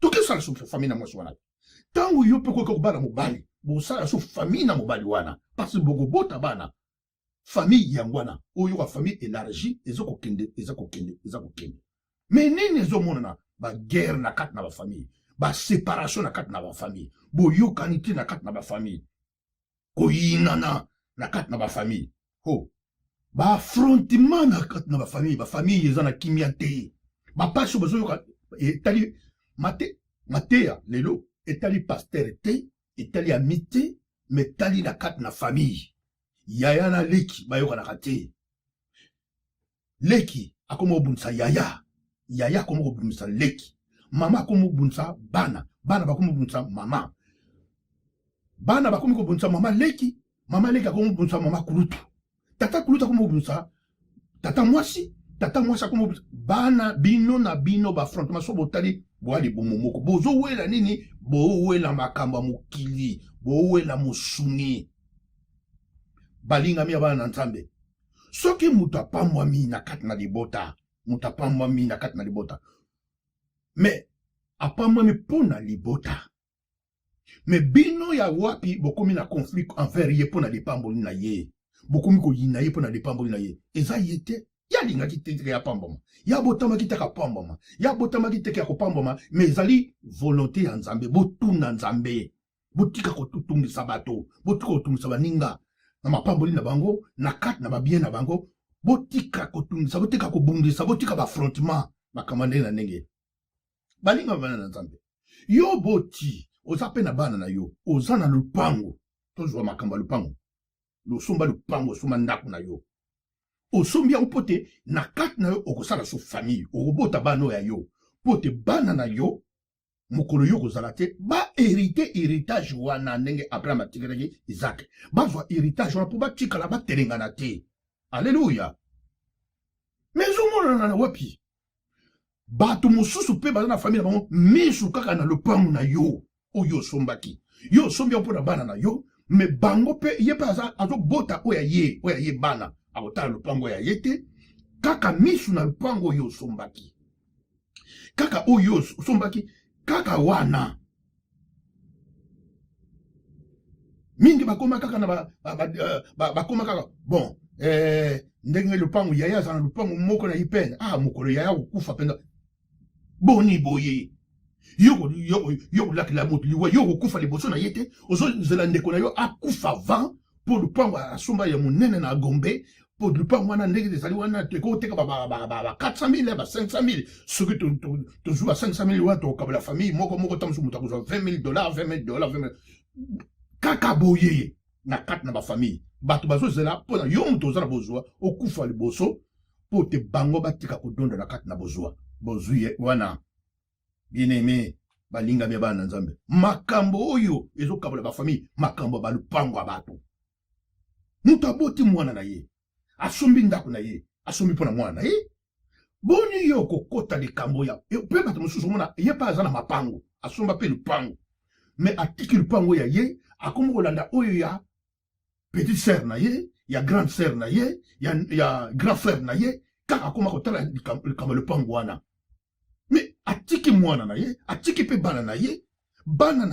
Toke sala so famille na mwasi wana. Tango yo pe ko bana mobali. Bo sala so famille na mobali wana. Parce que boko bota bana. Famille yangwana. Oyo ka famille élargie ezoko kende. Mais nini ezomona ba guerre na kat na ba famille. Ba séparation na kat na ba famille. Bo yo kaniti na kat na ba famille. Koyinana na kat na ba famille. Ho. Ba affrontement na kat na ba famille ezana kimia te. Ba paso bozo yoka etali matea lelo etali pasteur te, etali amité, mais tali na kat na famille. Yaya na leki ba yoka na kate. Leki akomo bunsa yaya. Yaya akomo bunsa leki. Mama akomo bunsa bana. Bana bakomo bunsa mama. Bana bakomo bunsa mama leki. Mama leki akomo bunsa mama kulutu. Tata kulutu akomo bunsa tata mwasi akomo bunsa bana bino na bino ba affrontement so botali boali bomomoko. Bozo wela nini? Bo wela makamba mukili. Bo wela musuni. Balinga mi abana nzambe. Soki mutu apambwa mi na kati na libota. Mutu apambwa mi na kati na libota. Mais apambwa mi pona libota. Mais bino ya wapi bokomi na conflit envers ye pona lipamboli na ye. Bokomi ko yina ye pona lipamboli na ye. Eza yete. Ya linga ki teke ya pamboma. Ya botama ki teke ya pamboma. Ya botama ki teke ya kopamboma. Mais ezali volonté ya nzambe. Botuna nzambe. Botika kotutungisa bato. Botika kotungisa baninga. Na mapamboli na bango. Na kati na babien na bango. Botika kotungisa. Botika kobundisa. Botika bafrontement. Makamande na nenge. Balinga bana na nzambe. Yo boti. Oza pe na bana na yo. Oza na lupango. Tozwa makamba lupango. Losomba lupango. Soma ndaku na yo. Osombia upote na kati na yo okosala so famille. Okobota bano ya yo. Pote bana na yo. Mokolo yo kozala te. Ba héritage wana ndenge Abraham atikaki Isaac. Bazwa héritage wana po ba tikala ba terengana te. Alléluia. Mais omona na wapi. Bato mosusu pe baza na famille na bango misu kaka na lupango na yo. Oyo sombaki. Yo sombia mpo na bana na yo. Me bango pe ye pe azo bota oya ye bana. Abotala lupango ya yete. Kaka misu na lupango oyo sombaki. Kaka oyo sombaki. Kaka wana. Mingi bakoma kaka na bakoma kaka. Bon. Ndenge lupango yaya zana lupango moko na ipene. Ah mokolo yaya kukufa penda. Boni boye. Yoko laki la moto liwa yoko kufa liboso na yete. Ozo zela ndeko na yo akufa van. Po lupango asomba ya munene na gombe. pour le pan wana ndenge des wana te ko te ka ba 400,000 ba 500,000 ce que tu joues à 500,000 wa to ka la famille moko tam su mutako $20,000 $20,000 $20,000 kaka boye na kat na ba famille bato bazo zela pona yo muto za na bozwa okufa liboso po te bango batika ko donda na kat na bozwa bozuye wana bien aimé balinga bia bana nzambe makambo oyo ezo kabula ba famille makambo ba lupango abato muto aboti mwana na ye asombi ndako na ye asombi pona mwana na ye boni yo kokota likambo ya pe bato mosusu mona ye pa aza na mapango asomba pe lupango mais atiki lupango ya ye akomo kolanda oyo ya petite sœur na ye ya grande sœur na ye ya grand frère na ye kaka akoma kotala likambo lupango wana mais atiki mwana na ye atiki pe bana na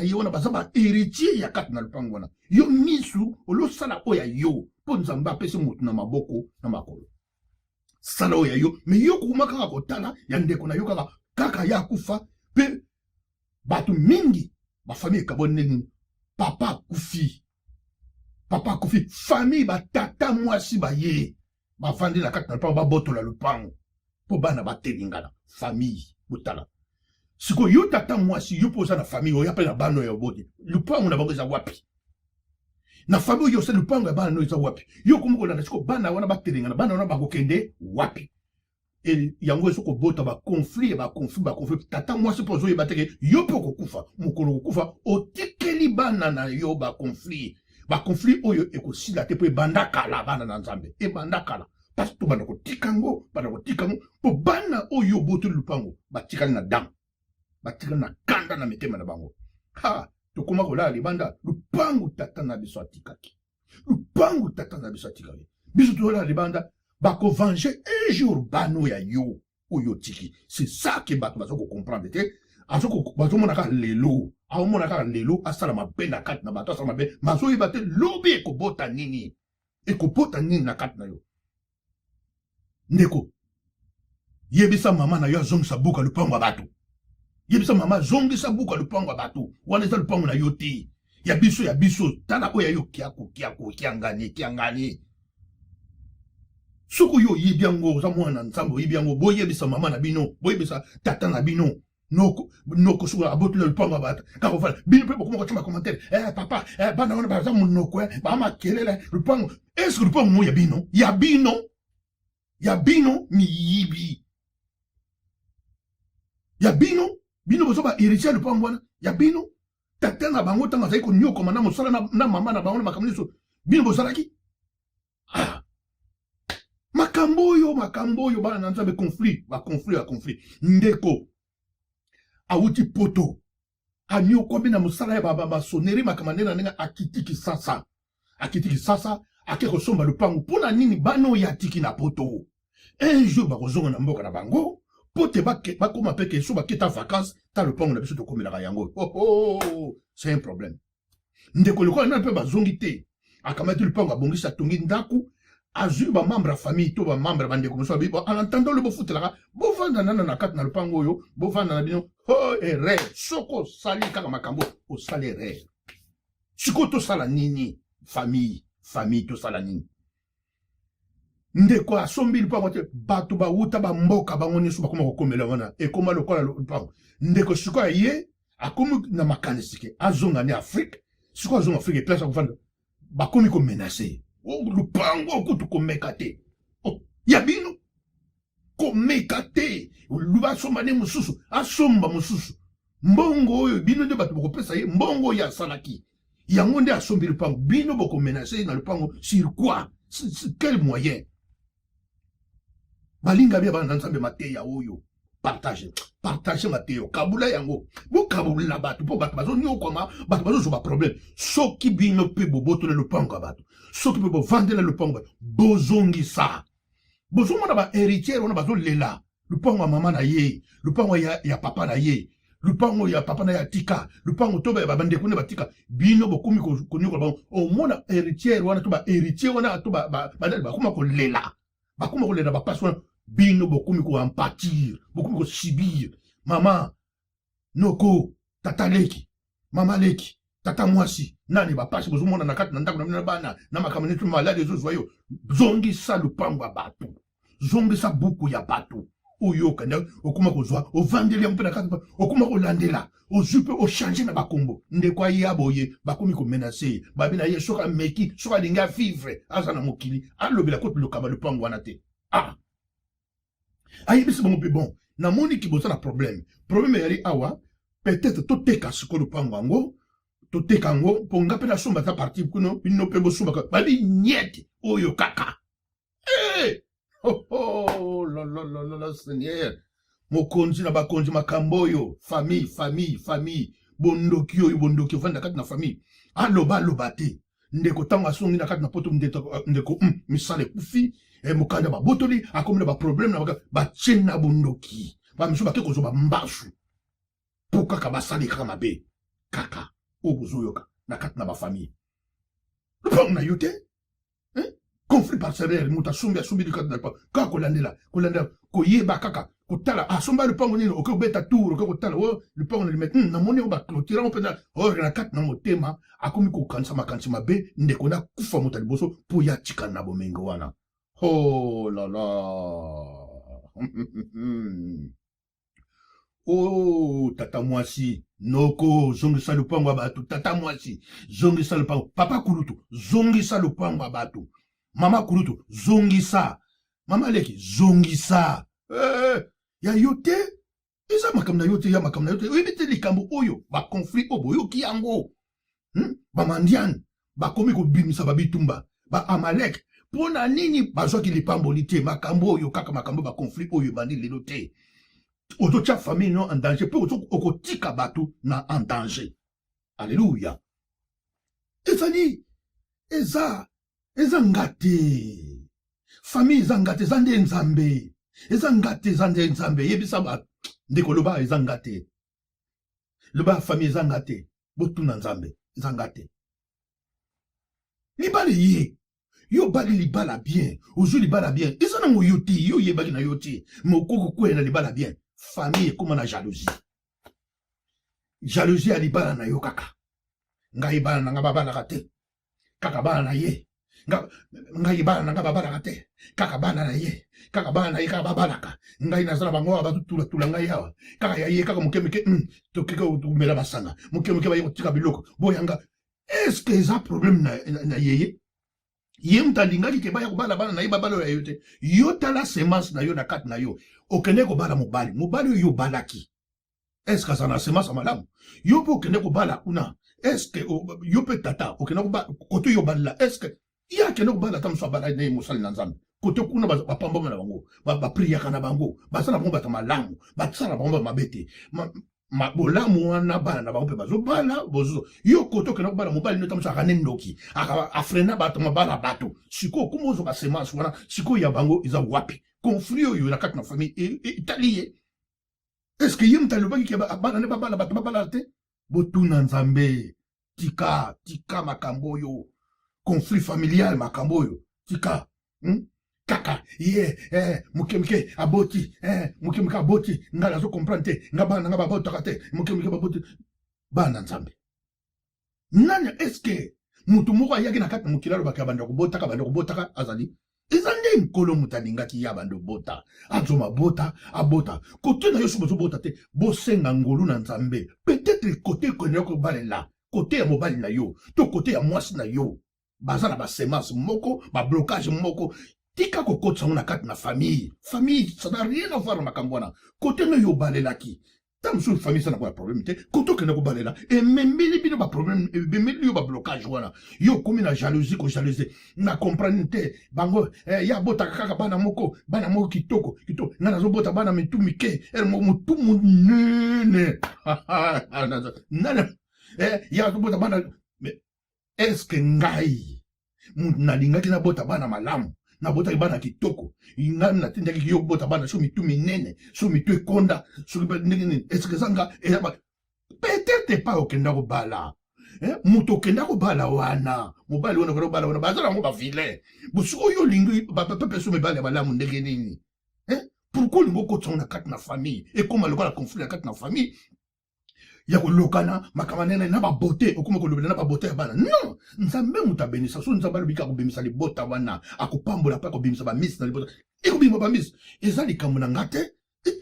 ye wana baza ba héritier ya kati na lupango wana yo misu olosala oya yo po nzambe apesi motu na maboko na makolo sala oya yo mais yo kokoma kaka kotala ya ndeko na yo kaka ya kufa pe bato mingi bafamille ekaboni nini papa kufi famille batata mwasi baye bafandi na kati na lupango babotola lupango po bana batelingana famille botala siko yo tata mwasi yo poza na famille oyo apela bana ya bodi lupango na bango eza wapi na famille yo se lupango ya bana no eza wapi yo komokola na siko bana wana batelingana bana wana bakokende wapi et yango soko bota ba conflit tata mwasi pozo yeba teke yo pe kokufa mokolo kokufa otikeli bana na yo ba conflit oyo ekosila te po ebanda kala bana na nzambe ebanda kala parce que bana kotikango po bana oyo boto lupango batikali na dam batikali na kanda na mitema na bango ha tokoma kolala libanda lupango tata na biso atikaki biso tolala libanda bako venger un jour bano ya yo oyo tiki c'est ça que bato bazo ko comprendre te azoko bazo monaka lelo aomonaka lelo asala mabe na kati na bato asala mabe mazo yebate lobi ekobota nini na kati na yo ndeko yebisa mama na yo azongisa buka lupango ya bato yebisa mama zongisa buka lupango ya bato wana eza lupango na yo te ya biso tala oyo ya yo kiangani suku yo yibiango oza mwana nzambe yibiango boyebisa mama na bino boyebisa tata na bino noko suku abotula lupango ya bato kako fala bino pe bokoma kotima commentaire papa bana wana baza monoko bama kelele lupango est-ce que lupango mo ya bino miyibi ya bino bozo ba héritier lupango wana ya bino tata na bango tanga zai ko nyokoma na mosala na mama na bango na makambo so bino bozalaki makambo oyo bana na nzambe conflit ndeko awuti poto anyokomi na mosala ya basoneri makamande na ndenge akitiki sasa akekosomba lupango mpona nini bano ya tiki na poto un jour bakozonga na mboka na bango po te bakoma mpe keso baketa vacance ta lupango na biso tokomelaka yango c'est un problème ndeko lokola nani mpe bazongi te akamati lupango abongisi atongi ndaku azwi bamembre ya famille to bamembre ya bandeko mosusu babi en entendant le bofutelaka bovanda nana na kati na lupango oyo bovanda na bino erreur soki osali kaka makambo osali erreur sikoyo tosala nini famille tosala nini ndeko asombi lupango te bato bawuta bamboka bango nyonso bakoma kokomela wana ekoma lokola lupango ndeko sikoyo ye akomi na makanisi ke azonga ne afrique sikoyo azonga afrique eplace akofanda bakomi komenase lupango kutu komeka te ya bino komeka te basomba ne mosusu asomba mosusu mbongo oyo bino nde bato bokopesa ye mbongo oyo asalaki yango nde asombi lupango bino bokomenase na lupango sur quoi quel moyen balinga bia bana nzambe mateya oyo partage mateyo kabula yango bokabula bato po bato bazonyokoma bato bazozoba problème soki bino mpe bobotola lupango ya bato soki mpe bovandela lupango bato bozongisa bozomona bahéritiere wana bazolela lupango ya mama na ye lupango ya papa na ye lupango ya papa na ye atika lupango to babandeko nde batika bino bokomi konyokola bango omona héritiere wana to bahéritier wana to bakoma kolela bapasi wana bino bokomi koempatir bokomi kosibir mama noko tata leki mama leki tata mwasi nani bapasi bozomona na kati na ndako na bana na makambo netu malade ezozoyo zongisa lupango ya bato zongisa buku ya bato oyo kanda okuma kozwa ovandeli yango mpe na kati okuma kolandela ozwi mpe ochange na bakombo ndeko aya boye bakomi komenase babi na ye soki ameki soki alingi avivre aza na mokili alobela kote lokaba lupango wana te ayebisi bango mpe bon namoni kiboza na problème eyali awa peut-être toteka siko lupango yango toteka yango mpo nga mpe nasomba ta parti kuno bino mpe bosombaka babi nyete oyo kaka la Seigneur mokonzi na bakonzi makambo oyo famille bondoki oyo bondoki ovanda kati na famille aloba te ndeko ntango asongi na kati na poto ndeko misala ekufi mokanda babotoli akomi na baproblème na batie na bondoki bamiso bake kozwa bambasu mpo kaka basali kaka mabe kaka oyo bozoyoka na kati na bafamille lupango na yo te conflit parcellaire muta asombi likati na lupango kaka kolandela koyeba kaka kotala asomba lupango nini oke kobeta tour oke kotala o lupango na limete namoni o baclotira ngo mpenza oyo na kati na motema akomi kokanisa makanisi mabe ndeko na kufa moto liboso mpo ya tikana na bomenge wana oh la la oh tata mwasi noko zongisa lupango ya bato tata mwasi zongisa lupango papa kulutu zongisa lupango ya bato mama kulutu zongisa mama leki zongisa ya yo te eza makambo na yo te ya makambo na yo te oyebi te likambo oyo baconflit oyo boyoki yango bamandiane bakomi kobimisa babitumba baamalek mpo na nini bazwaki lipamboli te makambo oyo kaka makambo baconflit oyo ebandi lelo te ozotia famille no en danger mpe okotika bato na en danger alleluya ezali eza ngate famille eza ngate eza nde nzambe eza ngate eza nde nzambe yebisa bato ndeko loba eza ngate loba famille eza ngate botuna nzambe eza ngate libala ye yo bali libala bien ozwi libala bien eza nango yo te yo yebaki na yo te mokoko kwela libala bien famille ekoma na jalousie ya libala na yo kaka ngai bana nanga babalaka te kaka bana na ye ngai bana nanga babalaka te kaka bana na ye kaka bana na ye kaka babalaka ngai nazala bango awa batutulatula ngai awa kaka ya ye kaka mokemike tokeka otumela basanga mokemike baye kotika biloko boyanga eske eza problème na yeye ye mutu alingaki ke baya kobala bana na ye babala oyo ya yo te yo tala semence na yo na kati na yo okende kobala mobali oyo obalaki eske aza na semence ya malamu yo mpe okende kobala kuna eske yo mpe tata okende kobala kote oyo obalela eske ye akende kobala ata mosu abala naye mosali na nzambe kote kuna bapambama na bango bapriaka na bango baza na bango bato malamu basala na bango mabe te bolamu wana bana na bango mpe bazobala bozo yo kote okende kobala mobali nota mosu akane ndoki afrena bato mabala bato sikoyo okuma ozwa basemence wana sikoyo ya bango eza wapi conflit oyo na kati na famille etali ye eske ye mutu alobaki ke bana ne babala bato babala te botuna nzambe tika makambo oyo conflit familial makambo oyo tika kaka ye mokemike aboti nga nazo comprendre te nga bana nga babotaka te mokemike baboti bana nzambe nani eske mutu moko ayaki na kati na mokili alobaki banda kobotaka azali eza nde nkolo mutu alingaki ya banda obota azoma abota kote na yo so bozobota te bosenga ngolu na nzambe peut-être kote kone kobalela kote ya mobali na yo to kote ya mwasi na yo baza na basemence moko bablocage moko tika kokotisa ngo na kati na famille ça n'a rien à voir na makambo wana kote no yo obalelaki ta mosusu famille sa na koya problème te kote okende kobalela ememeli bino baproblème ememeli yo bablocage wana yo komi na jalousie kojalousie na comprendre te bango ya botaka kaka bana moko kitoko nga nazobota bana mitu mike motu munene nana ya zobota bana eske ngai nalingaki nabota bana malamu nabotaki bana kitoko ngai natindaki yo bota bana so mitu minene so mitu ekonda so ndenge eske zanga peut-être pas okenda kobala mutu okenda kobala wana mobali wana kobala wana bazala ngo bavile bosu oyo lingi pepe so mibale malamu ndenge nini pourquoi lingo kotsa na kati na famille ekoma lokola conflit na kati na famille ya kolokana makamanene na ba beauté okuma kolobela na ba beauté ya bana non nzambe mutabemisa so nzambe alobika kobimisa libota wana akopambola pa kobimisa ba miss na libota ekobima ba miss eza likambo na ngate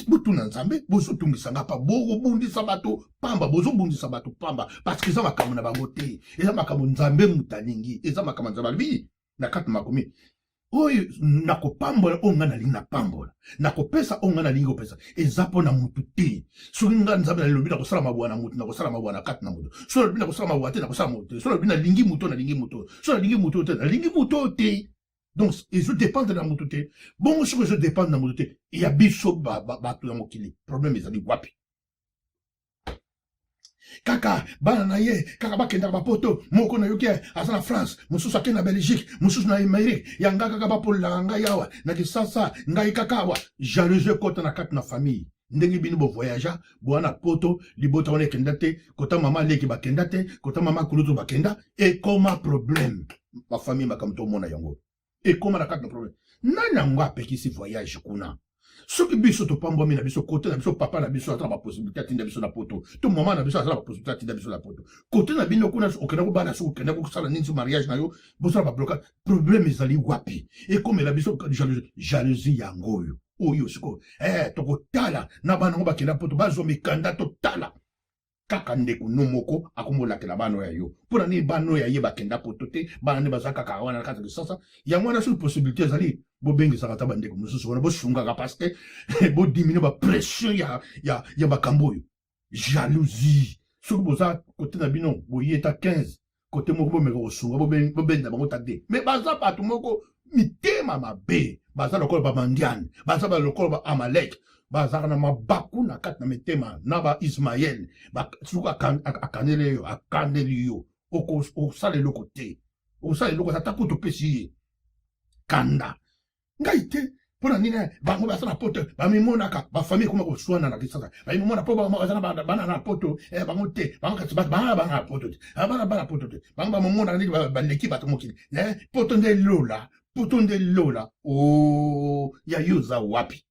butuna nzambe bozotungisa nga pa bobundisa bato pamba bozobundisa bato pamba parce que eza makambo na bango te eza makambo nzambe mutalingi eza makambo nzambe alobi na kati makomi oyo nakopambola oyo nga nalingi napambola nakopesa oyo nga nalingi kopesa eza mpo na mutu te soki nga nzambe nalobi nakosala mabuwa na mutu nakosala mabuwa na kati na mutu so nalobi nakosala mabuwa te nakosala mutu te so nalobi nalingi mutu nalingi mutu so nalingi mutu te nalingi mutu te donc ezodépendre na mutu te bongo soki ezodépendre na mutu te ya biso bato ya mokili problème ezali wapi kaka bana na ye kaka bakendaka bapoto moko na yoki aza na France mosusu akende na Belgique mosusu na Amérique yanga kaka bapolelaka ngai awa na kisasa ngai kaka awa jalousie ekota na kati na famille ndenge bino bovoyaja boa na poto libota wana ekenda te kota mama leki bakenda te kota mama kulutu bakenda ekoma problème bafamille makambo tomona yango ekoma na kati na problème nani yango apekisi voyage kuna soki biso topambwami na biso kote na biso papa na biso atala baposibilité atinda biso na poto to mama na biso atala baposibilité atinda biso na poto kote na bino kuna okenda kobala soki okenda kosala nini so mariage na yo bosala bablocage problème ezali wapi ekomela biso jalousie yango oyo oyo sikoyo tokotala na bana ngo bakenda poto bazwa mikanda totala kaka ndeko no moko akomolakela bana ya yo mpona nini bana ya ye bakenda poto te bana nde baza kaka wana na kati ya kisasa yango wana soki possibilité ezali bobengisaka ta bandeko mosusu wana bosungaka parce que bodimine bapression ya makambo oyo jalousie soki boza kote na bino boye ta 15 kote moko bomeka kosunga bobenda bango ta de mais baza bato moko mitema mabe baza lokola bamandiane baza lokola ba amalek bazaka na mabaku na kati na mitema na ba Ismaël soki akaneli yo akandeli yo osala eloko te osala eloko ata kutu opesi ye kanda ngai te mpona nini bango baza na poto bamimonaka bafamille ekoma koswana na kisasa bamimona mpo baza na bana na poto bango te bango kasi bana na poto te bana poto te bango bamomonaka nini baleki bato mokili poto nde lola ya yo za wapi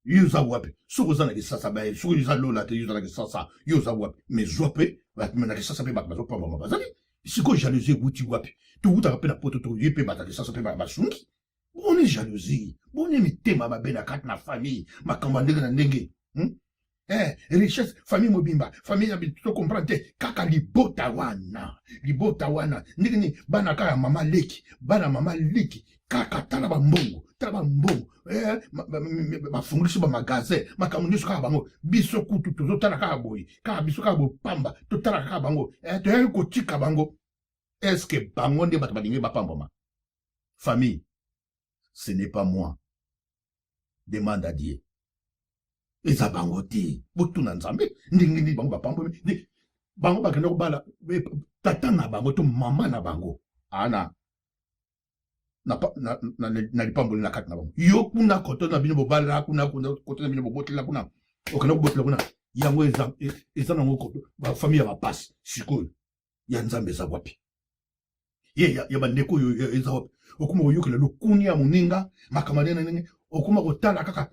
yuza wapi soki oza na kisasa baye soki yuza lola te yuza na kisasa yuza wapi mais zwa mpe na kisasa mpe bato bazopambama bazali sikoyo jalousie ekuti wapi tokutaka mpe na poto toye mpe bato ya kisasa mpe basungi boni jalousie boni mitema mabe na kati na famille makambo ya ndenge na ndenge richesse famille mobimba famille ya tocomprendre te kaka libota wana ndenge nini bana kaka mama leki bana mama leki kaka tala bambongo bafungulisi bamagasin makambo nyonso kaka bango biso kutu tozotala kaka boye kaka biso kaka bopamba totala kaka bango toyali kotika bango eske bango nde bato balingi bapambama famille ce n'est pas moi demande à Dieu eza bango te botuna nzambe ndenge nini bango bapambami bango bakenda kobala tata na bango to mama na bango ana na lipamboli na kati na bango yo kuna koto na bino bobala kuna koto na bino bobotela kuna okenda kobotela kuna yango eza nango bafamille ya bapasi sikoyo ya nzambe eza wapi ye ya bandeko oyo eza wapi okuma koyokela lokuni ya moninga makambo ndenge na ndenge okuma kotala kaka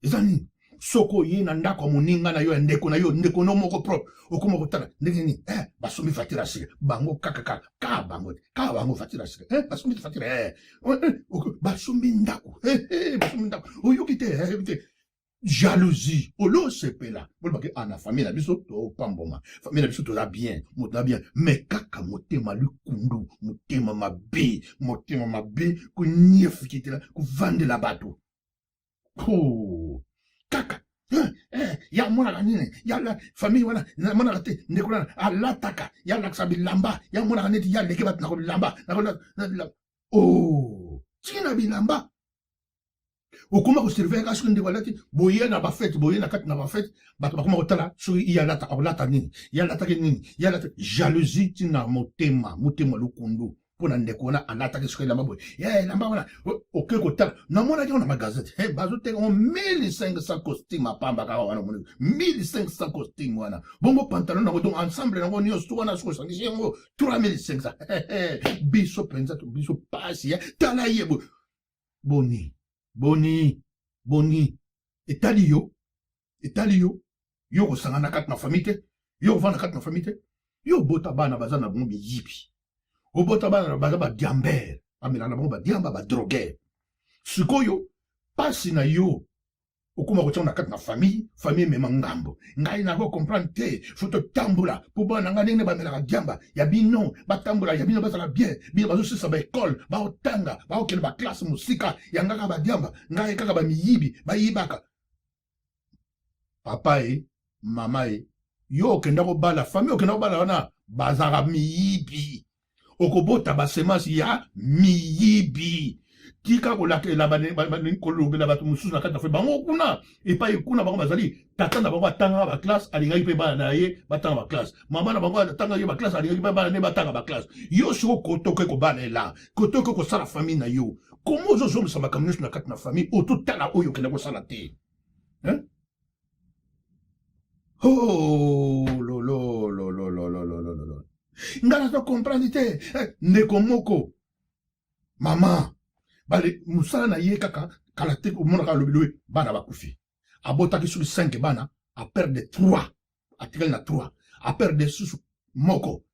eza nini soko ye na ndako ya moninga na yo ya ndeko na yo ndeko no moko propre okuma kotala ndenge nini basombi fatira sika bango kaka bango fatira sika basombi fatira basombi ndako oyoki te jalousie olosepela bolobaki ana famille na biso topamboma famille na biso toza bien moto na bien mais kaka motema likundu motema mabe konyefikitela kovandela bato kaka ya monaka nini ya famille wana monaka te ndeko wana alataka yalakisa bilamba ya monaka neti ya leke bato na bilamba tiki na bilamba okoma koserve ka soki ndeko alati boye na bafete boye na kati na bafete bato bakoma kotala soki yalata akolata nini yalataki nini yalata jalousie tina motema lukundu mpona ndeko wana alataki soki elamba boye elamba wana oke kotala namonaki ngo na magazete bazoteka 1500 costume apamba kaka wana moni 1500 costume wana bongo pantalon nango donc ensemble nango nyonso wana soki osangisi yango 3500 biso mpenza biso pasi tala ye boni etali yo yo kosangana kati na famille te Yo vana kati na famille te. Yo bota bana baza na bongo yibi. O bota bana baza ba diamber. Amela na bongo ba diamba ba droguer. Sikoyo pasi na yo. Okuma ko na kati na famille mema ngambo. Ngai na ko comprendre te, faut tambula pour bana ngane ne ba mela diamba. Ya bino ba tambula, ya bino ba sala bien. Bino ba zo sa ba école, ba otanga, ba okele ba classe musika, ya ngaka ba diamba, ngai kaka ba miyibi, ba yibaka. Papa mama yo kenda ko bala famille okenda ko bala wana bazara miyibi. Okobota ba semence ya miyibi. Tika ko la bani ko lobela batu mususu na kati na famille bango kuna epa kuna bango bazali tata na bango atanga ba classe alingai pe bana na ye batanga ba classe mama na bango atanga ye ba classe alingai pe bana ne batanga ba classe yo siko kotoke ko bana la kotoke ko sala famille na yo comment zo zo msama kamnus na kati na famille o tout tala oyo kenda ko sala te hein. Oh lo ngana to comprendre te ndeko moko mama bale musala na ye kaka kalate ko mona ka lobilowe bana bakufi abota ki sur 5 bana a perdre 3 atikali na 3 a perdre susu moko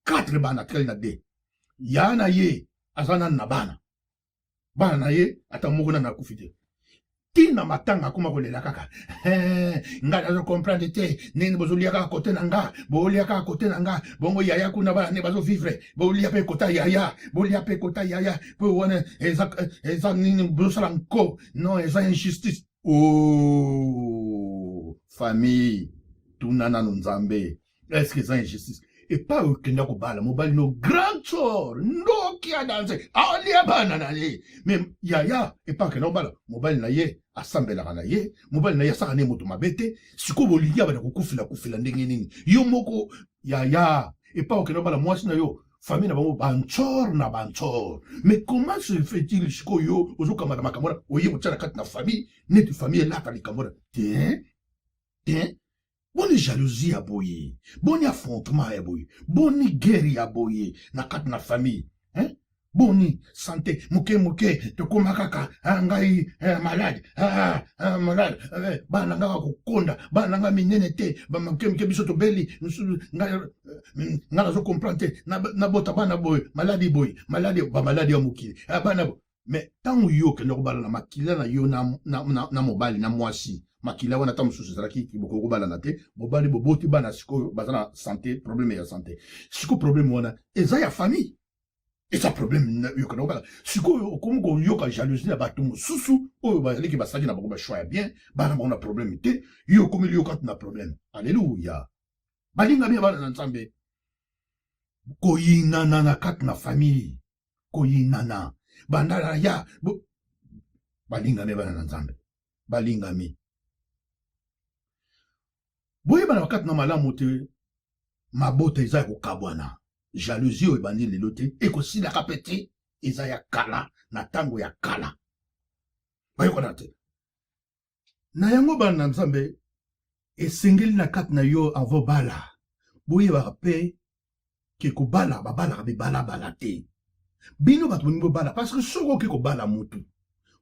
4 bana atikali na 2 yana ye azana na bana na ye ata moko na kufite tina matanga kuma kolela kaka nga na comprendre te nini bozolia kaka kote na nga bolia kaka kote na nga bongo yaya kuna bana ne bazo vivre bolia pe kota yaya bolia pe kota yaya po wana eza nini bosala nko non eza injustice. Oh famille tunana no nzambe est-ce que eza injustice et pas okenda ko bala mobali no grand sort ndoki a danse alia bana na ye mais yaya et pas que no bala mobali na ye asambela na ye mobali na ye saka ne moto mabete siko bolingi abana kufila ndenge nini yo moko yaya et pas okenda bala mwasi na yo famille na bango banchor mais comment se fait-il siko yo ozokamata makamora oye botsala kati na famille neti famille elaka likamora tiens boni jalousie ya boye, boni affrontement ya boye, boni guerre ya boye, na kati na famille, hein? Boni santé, muke, te koma kaka, ngai malade, malade, bana nga kokonda, bana nga minene te, ba muke biso to beli, nga zo comprendre, na bota bana boye, malade ya mukili, bana bo. Mais tant yo ke no bala na makila na yo na mobali na mwasi. Makila wana tamu susu zalaki ki boko bala na te bobali boboti bana siko bazana santé problème ya santé siko problème wana eza ya famille eza problème yo kana bala siko comme ko yo ka jalousie na batu susu oyo bazali ki basali na bako ba choix bien bana bona problème te yo comme yo ka na problème alléluia balinga bien bana na nzambe ko yinana na kat na famille ko yinana bandala ya balinga bien bana na nzambe balinga mi boye bana wakati na malamu te mabota eza ko kabwana jalousie o bandi lelo te ekosila kapete eza ya kala na tango ya kala bayo kona te na yango bana nzambe esengeli na kati na yo avo bala boye ba pe ke ko bala babala be bala te bino bato bo bala parce que soko ke ko bala mutu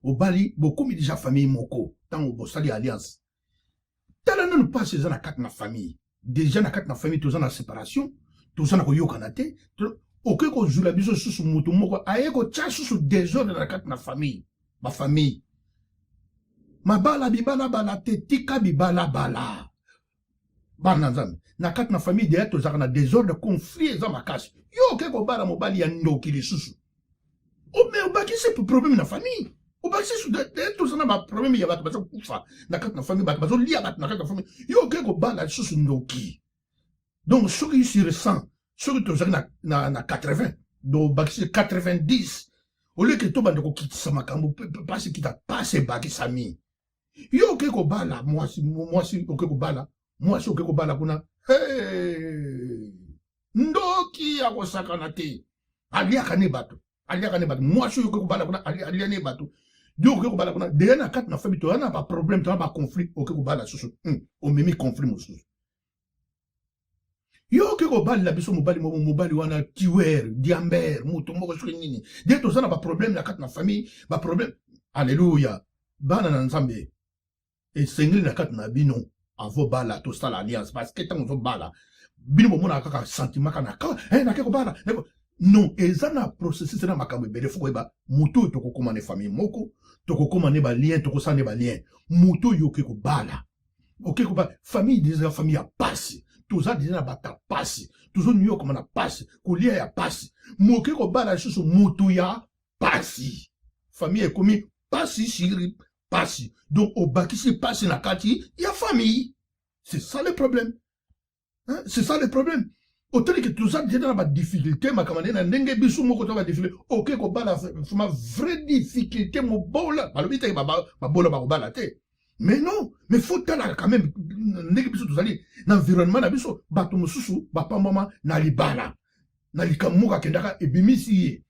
obali beaucoup déjà famille moko tango bosali alliance. Tala non pas ces na kat na famille. Déjà na kat na famille tous na séparation, tous na ko yokanate, oké ko zula biso susu mutu moko aye ko tcha susu désordre na kat na famille. Ma famille. Mabala bibala bala te tika bibala bala. Bana nzambe. Na kat na famille de to na désordre conflit za makasi. Yo oké ko bala mobali ya ndoki li susu. O mais obaki c'est problème na famille. Obaki sous de tout ça na problème ya bato bazo kufa na kati na famille bato bazo lia bato na kati na famille yo ke ko bala sous ndoki donc ce qui se ressent ce que tu na 80 do baki 90 au lieu que to bande ko kitisa makambo parce qu'il t'a passé baki sami yo ke ko bala moi si ok ko bala moi si ok ko bala kuna hey ndoki ya ko sakana te alia kane bato moi si ok ko bala kuna alia ne bato. Donc, on va dire, derrière la carte, na famille, tu n'as pas de problème, tu n'as pas de conflit, ok, on va la sous, on met conflit, mon sous. Yo, ok, on va la biso, mobali, wana, tiwer, diamber, mouton, moko, nini. Dès que tu n'as pas de problème, la carte, na famille, pas problème. Alléluia. Bana, nzambe. Et sengli, la carte, na binon. avo bala to sala alliance parce que tant on bala bino mo na kaka sentiment kana ka na ke bala non ezana processus na makambo bele fo ba muto to ko komane famille moko to ko komane ba lien to ko sane ba lien muto yo ke ko bala ok ko ba famille déjà famille a passe tout ça déjà bata passe toujours nyo comme na passe ko lia ya passe mo ke ko bala shusu muto ya passe famille est comme passe siri passe donc au baki si passe na kati ya famille c'est ça le problème hein? C'est ça le problème. Autant que tout ça, j'ai dans la difficulté, ma camarade, n'a n'engé bisou, mon côté, ma difficulté. Ok, qu'on bat la, ma vraie difficulté, mon bola. Ma lobby, ma bola, ma bola, mais non, mais faut t'aller quand même, n'engé bisou, tout ça, l'environnement, na bisou, bateau, mon sousou, papa, maman, na li bala. Na li kamuka, kendaka, et bimisi.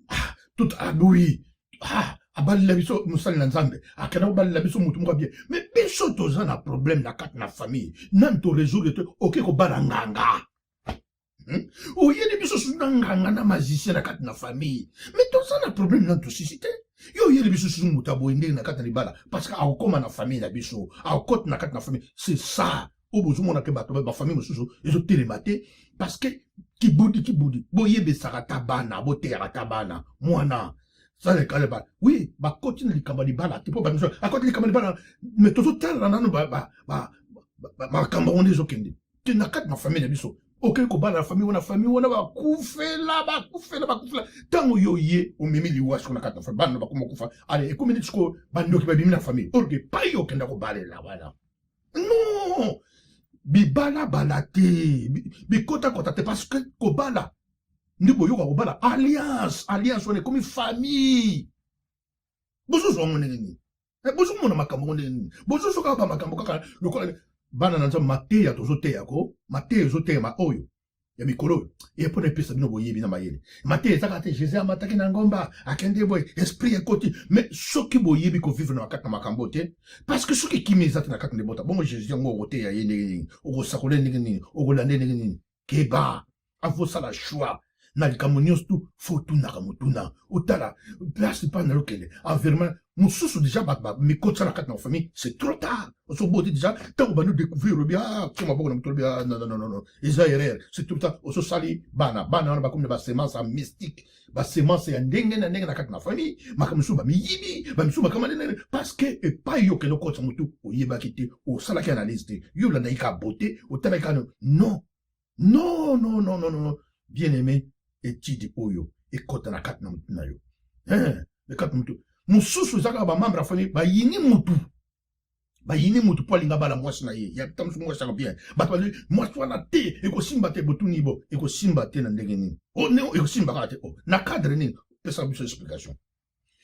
Ah, tout, ah, oui. Ah, abali la biso musali na nzambe akana obali la biso mutu moko bien mais biso toza na problème na kati na famille nan to résoudre te ok ko bala nganga oyeli biso suna nganga na magicien na kati na famille mais toza na problème na toxicité yo oyeli biso suna mutu aboye ndenge na kati na libala parce que akokoma na famille na biso akokote na kati na famille c'est ça obozomona ke bato ba famille mosusu ezotelema te parce que kibudi boyebesaka ta bana boteyaka ta bana mwana ça les calebas oui bah continue les camaribala tu peux pas nous à côté les camaribala mais tout tel là non bah cambon des okende tu n'as qu'à ma famille biso aucun combat la famille on a va couper là tant yo yé au mimi li wash on a qu'à faire ban ba comme kufa allez et comme dit ko bando ki ba bimi la famille ok pas yo kenda ko balé là voilà non bibala balate bi kota te parce que ko bala ndipo yoka kobala alliance on est comme une famille bozo zo ngone nini bozo mona makambo nini bozo soka ba makambo kaka lokola bana nanza mateya tozoteya ko mateya zoteya ma oyo ya mikolo e pone pesa bino boyebi na mayele mateya zaka te Jésus amataki na ngomba akende boy esprit ekoti mais soki boyebi ko vivre na kaka makambo te parce que soki kimeza na kaka ndebota bongo Jésus ngo roteya yene oko sakole nini oko lande nini keba avo sala choix na likamonios tu fotu na kamutuna utala place pas na lokele environnement mususu déjà ba mi kotsa la na famille c'est trop tard on se botte déjà tant on va nous découvrir bien comment bon na bien non Israël c'est tout le temps on se sali bana on va comme ba semence mystique ba semence ya ndenge na kati na famille makamusu ba miyibi ba misu makamane parce que et pas yo que no kotsa mutu oyeba kiti o sala ki analyse yo la naika beauté o tala ka non bien aimé étude oyo et kota na kati na yo le kati mutu mususu zaka ba membre famille ba yini mutu po linga bala mwasi na ye ya tamsu mwasi ka bien ba pa mwasi wana te e ko simba te botuni bo e ko simba te na ndenge nini o ne e ko simba ka te o na cadre nini pesa biso explication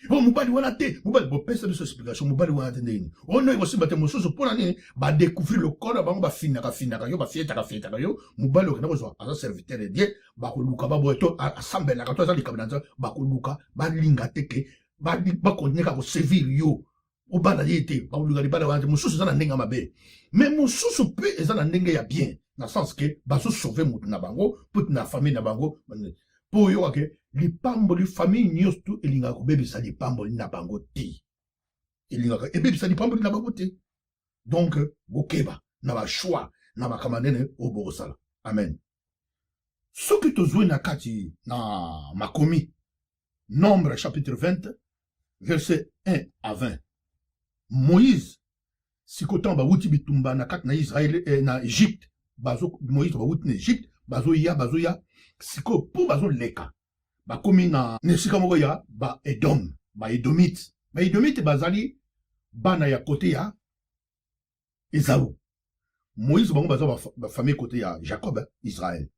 o mubali wana te mubali bo pesa biso explication mubali wana te ndenge o ne e ko simba te mususu po na nini ba découvrir le corps bango ba finaka yo ba fieta yo mubali okena ko zo asa serviteur de Dieu ba ko luka ba boeto assemble na ka to za likabana ba ko luka ba linga teke ba continuer ka ko servir yo o bana yete ba luka libala wana mususu za na ndenge mabe mais mususu pe eza na ndenge ya bien na sens que ba so sauver mutu na bango put na famille na bango po yo ke lipamboli famille nyos tu elinga ko bebisa lipamboli na bango te elinga ko bebisa lipamboli na bango te donc bokeba na ba choix na ba kamanene o bosala amen soki tozwi na kati na makomi Nombre chapitre 20 verset 1 à 20 Moïse sikotan ba wuti bitumba na kati na Israël na Égypte Moïse ba wuti na Égypte bazo ya siko po bazo leka ba komi na nesika moko ya ba Edomite bazali bana ya kote ya Esaü Moïse bango bazo ba famille kote ya Jacob Israël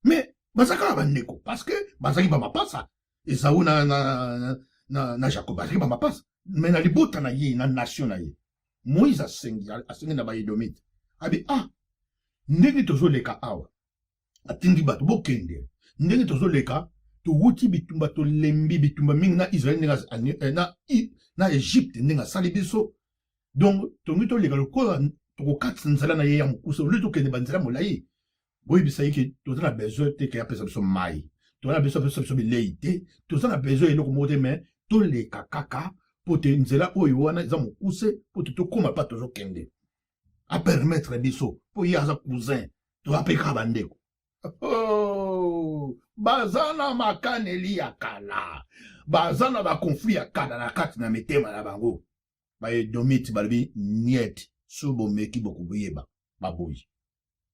mais bazaka ba ndeko parce que bazali ba mapasa Esaü na Jacob bazali ba mapasa mais na libota na ye na nation na ye Moïse asengi na ba Edomite abi ndenge tozoleka awa atindi bato bokende ndenge tozoleka to wuti bitumba to lembi bitumba mingi na Israël na Égypte ndenge asali biso donc tongi toleka lokola tokokatisa nzela na ye ya mokuse ole tokende banzela molai boyebisa ye ke toza na besoin te ke apesa biso mai toza na biso bilei te toza na besoin eloko moko te mais toleka kaka pote nzela oyo wana eza mokuse pote tokoma pa tozokende a permettre biso po ye aza cousin toapeka bandeko bazana makaneli ya kala bazana bakonflit ya kala na kati na mitema na bango baedomite balobi niet so bomeki bokoboyeba baboyi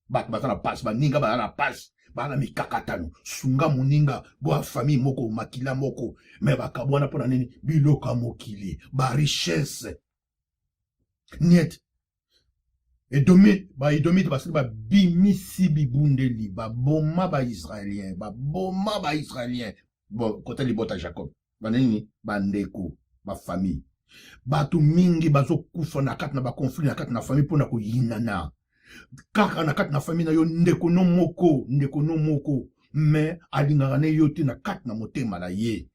bato baza na pasi baninga baza na pasi baza na mikakatano sunga moninga boa famille moko makila moko me bakabwana mpo na nini biloko ya mokili barichesse niet baedomite basili babimisi bibundeli baboma baisraélien bon kote libota Jacob banini bandeko bafamille bato mingi bazokufa na kati na bakonflit na kati na famille mpona koyinana kaka na kati na famille na yo ndeko no moko me alingaka ne yo te na kati na motema na ye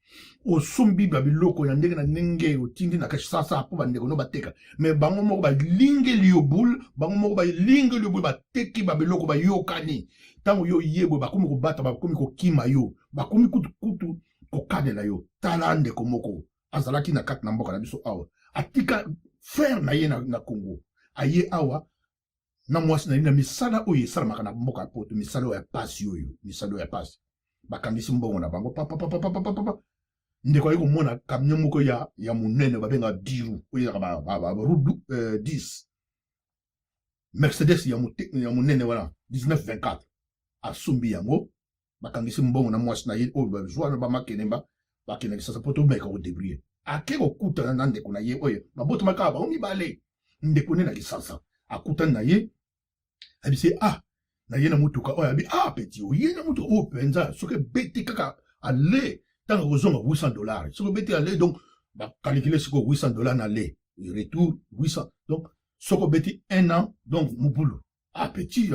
osombi babiloko ya ndenge na ndenge otindi na sasa po bandeko no bateka me bango moko balingeli yo bule bateki babiloko bayokani ntango yo yebwe bakomi kobata bakomi kokima yo bakomi kutu kokadela yo tala ndeko moko azalaki na kati na mboka na biso awa atika frère na ye na Congo aye awa na mwasi na ye na misala oyo esalamaka na mboka ya poto misala oyo ya pasi oyo misala oyo ya pasi bakangisi mbongo na bango papa ndeko ayi komona camion moko ya monene babenga diru oyo ezaka barudu 10 Mercedes ya monene wana 1924 asombi yango bakangisi mbongo na mwasi na ye oyo bazwa na bamakenemba bakendaki sasa po tomeka kodebrie ake kokutana na ndeko na ye oyo babotomaka kaka bango mibale ndeko ne na kisasa akutani na ye abisi na ye na mutuka oyo abi peti oye na mutuka oyo mpenza soki ebeti kaka ale ntango kozonga $800 soki obeti ale donc bakalikile siko $800 na le retour 800 donc soki obeti 1 an donc mobulu peti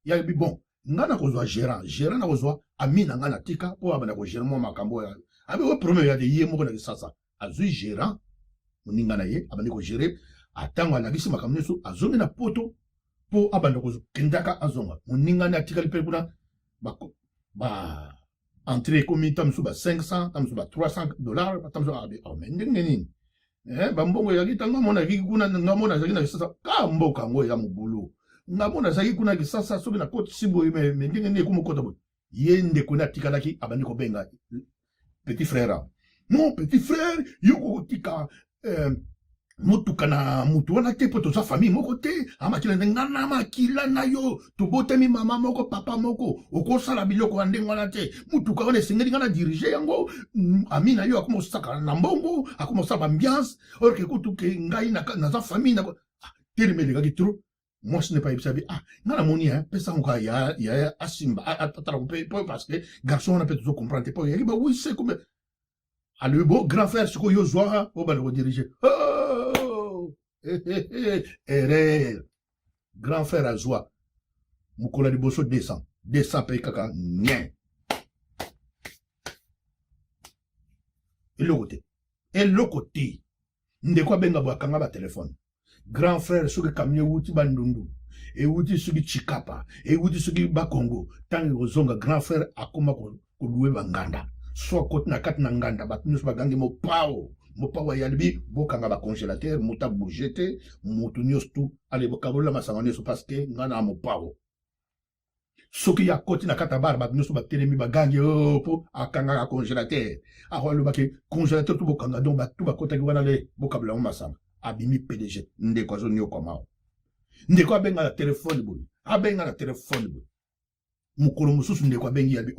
yabi bon nga na kozwa gérant na kozwa ami na nga na tika po abanda kogere mwa makambo oyo abi oyo premier ya de ye moko na kisasa azwi gérant moninga na ye abandi kogere atango alabisi makambo nyonso azongi na poto po abanda kozokendaka azonga moninga na atikali mpe kuna entrée ekomi tamosu $500 tamosu $300 tamosu me ndenge nini bambongo ezalaki ntango amona ezalaki kuna ngamona ezalaki na kisasa ka mboka yango eza mobulu ngamona ezalaki kuna kisasa soki na koti simboyi me ndenge nini ekomokota boye ye ndeko ne atikalaki abandi kobenga petit frère non petit frère yo kokotika motuka na mutu wana te po toza famille moko te amakila nde nga na makila na yo tobotemi mama moko papa moko okosala biloko ya ndenge wana te mutuka wana esengeli nga na dirige yango ami na yo akoma osakana na mbongo akoma osala bambiance orke kutuke ngai naza famille telemelekaki tro mwasi ne pa yebisa bi nga na moni pesa ngo ya asimba atala mpe po parce que garçon wana pe tozo comprendre te po yaki ba oui c'est comme alors bon grand frère siko yo zwa o ba le diriger erreur grand frère azwa mukola liboso 200 pe kaka nyen eloko te ndeko abenga bwakanga ba telefone grand frère soki kamio wuti bandundu ewuti soki chikapa ewuti soki bakongo tangi kozonga grand frère akoma koluwe banganda so kote na kati na nganda bato nyonso bagangi mopawo ayalibi bokanga bacongélateur moto abouge te moto nyonso tu ale bokabolela masanga nyonso parce que nga na mopawo soki ya koti na kati ya bara bato nyonso batelemi bagangi po akangaka congélateur akolobaki congélateur tu bokanga donc bato bakotaki wana le bokabolela ngo masanga abimi PDG ndeko azoniokoma ndeko abenga na telefone boye mukolo mosusu ndeko abengi yabi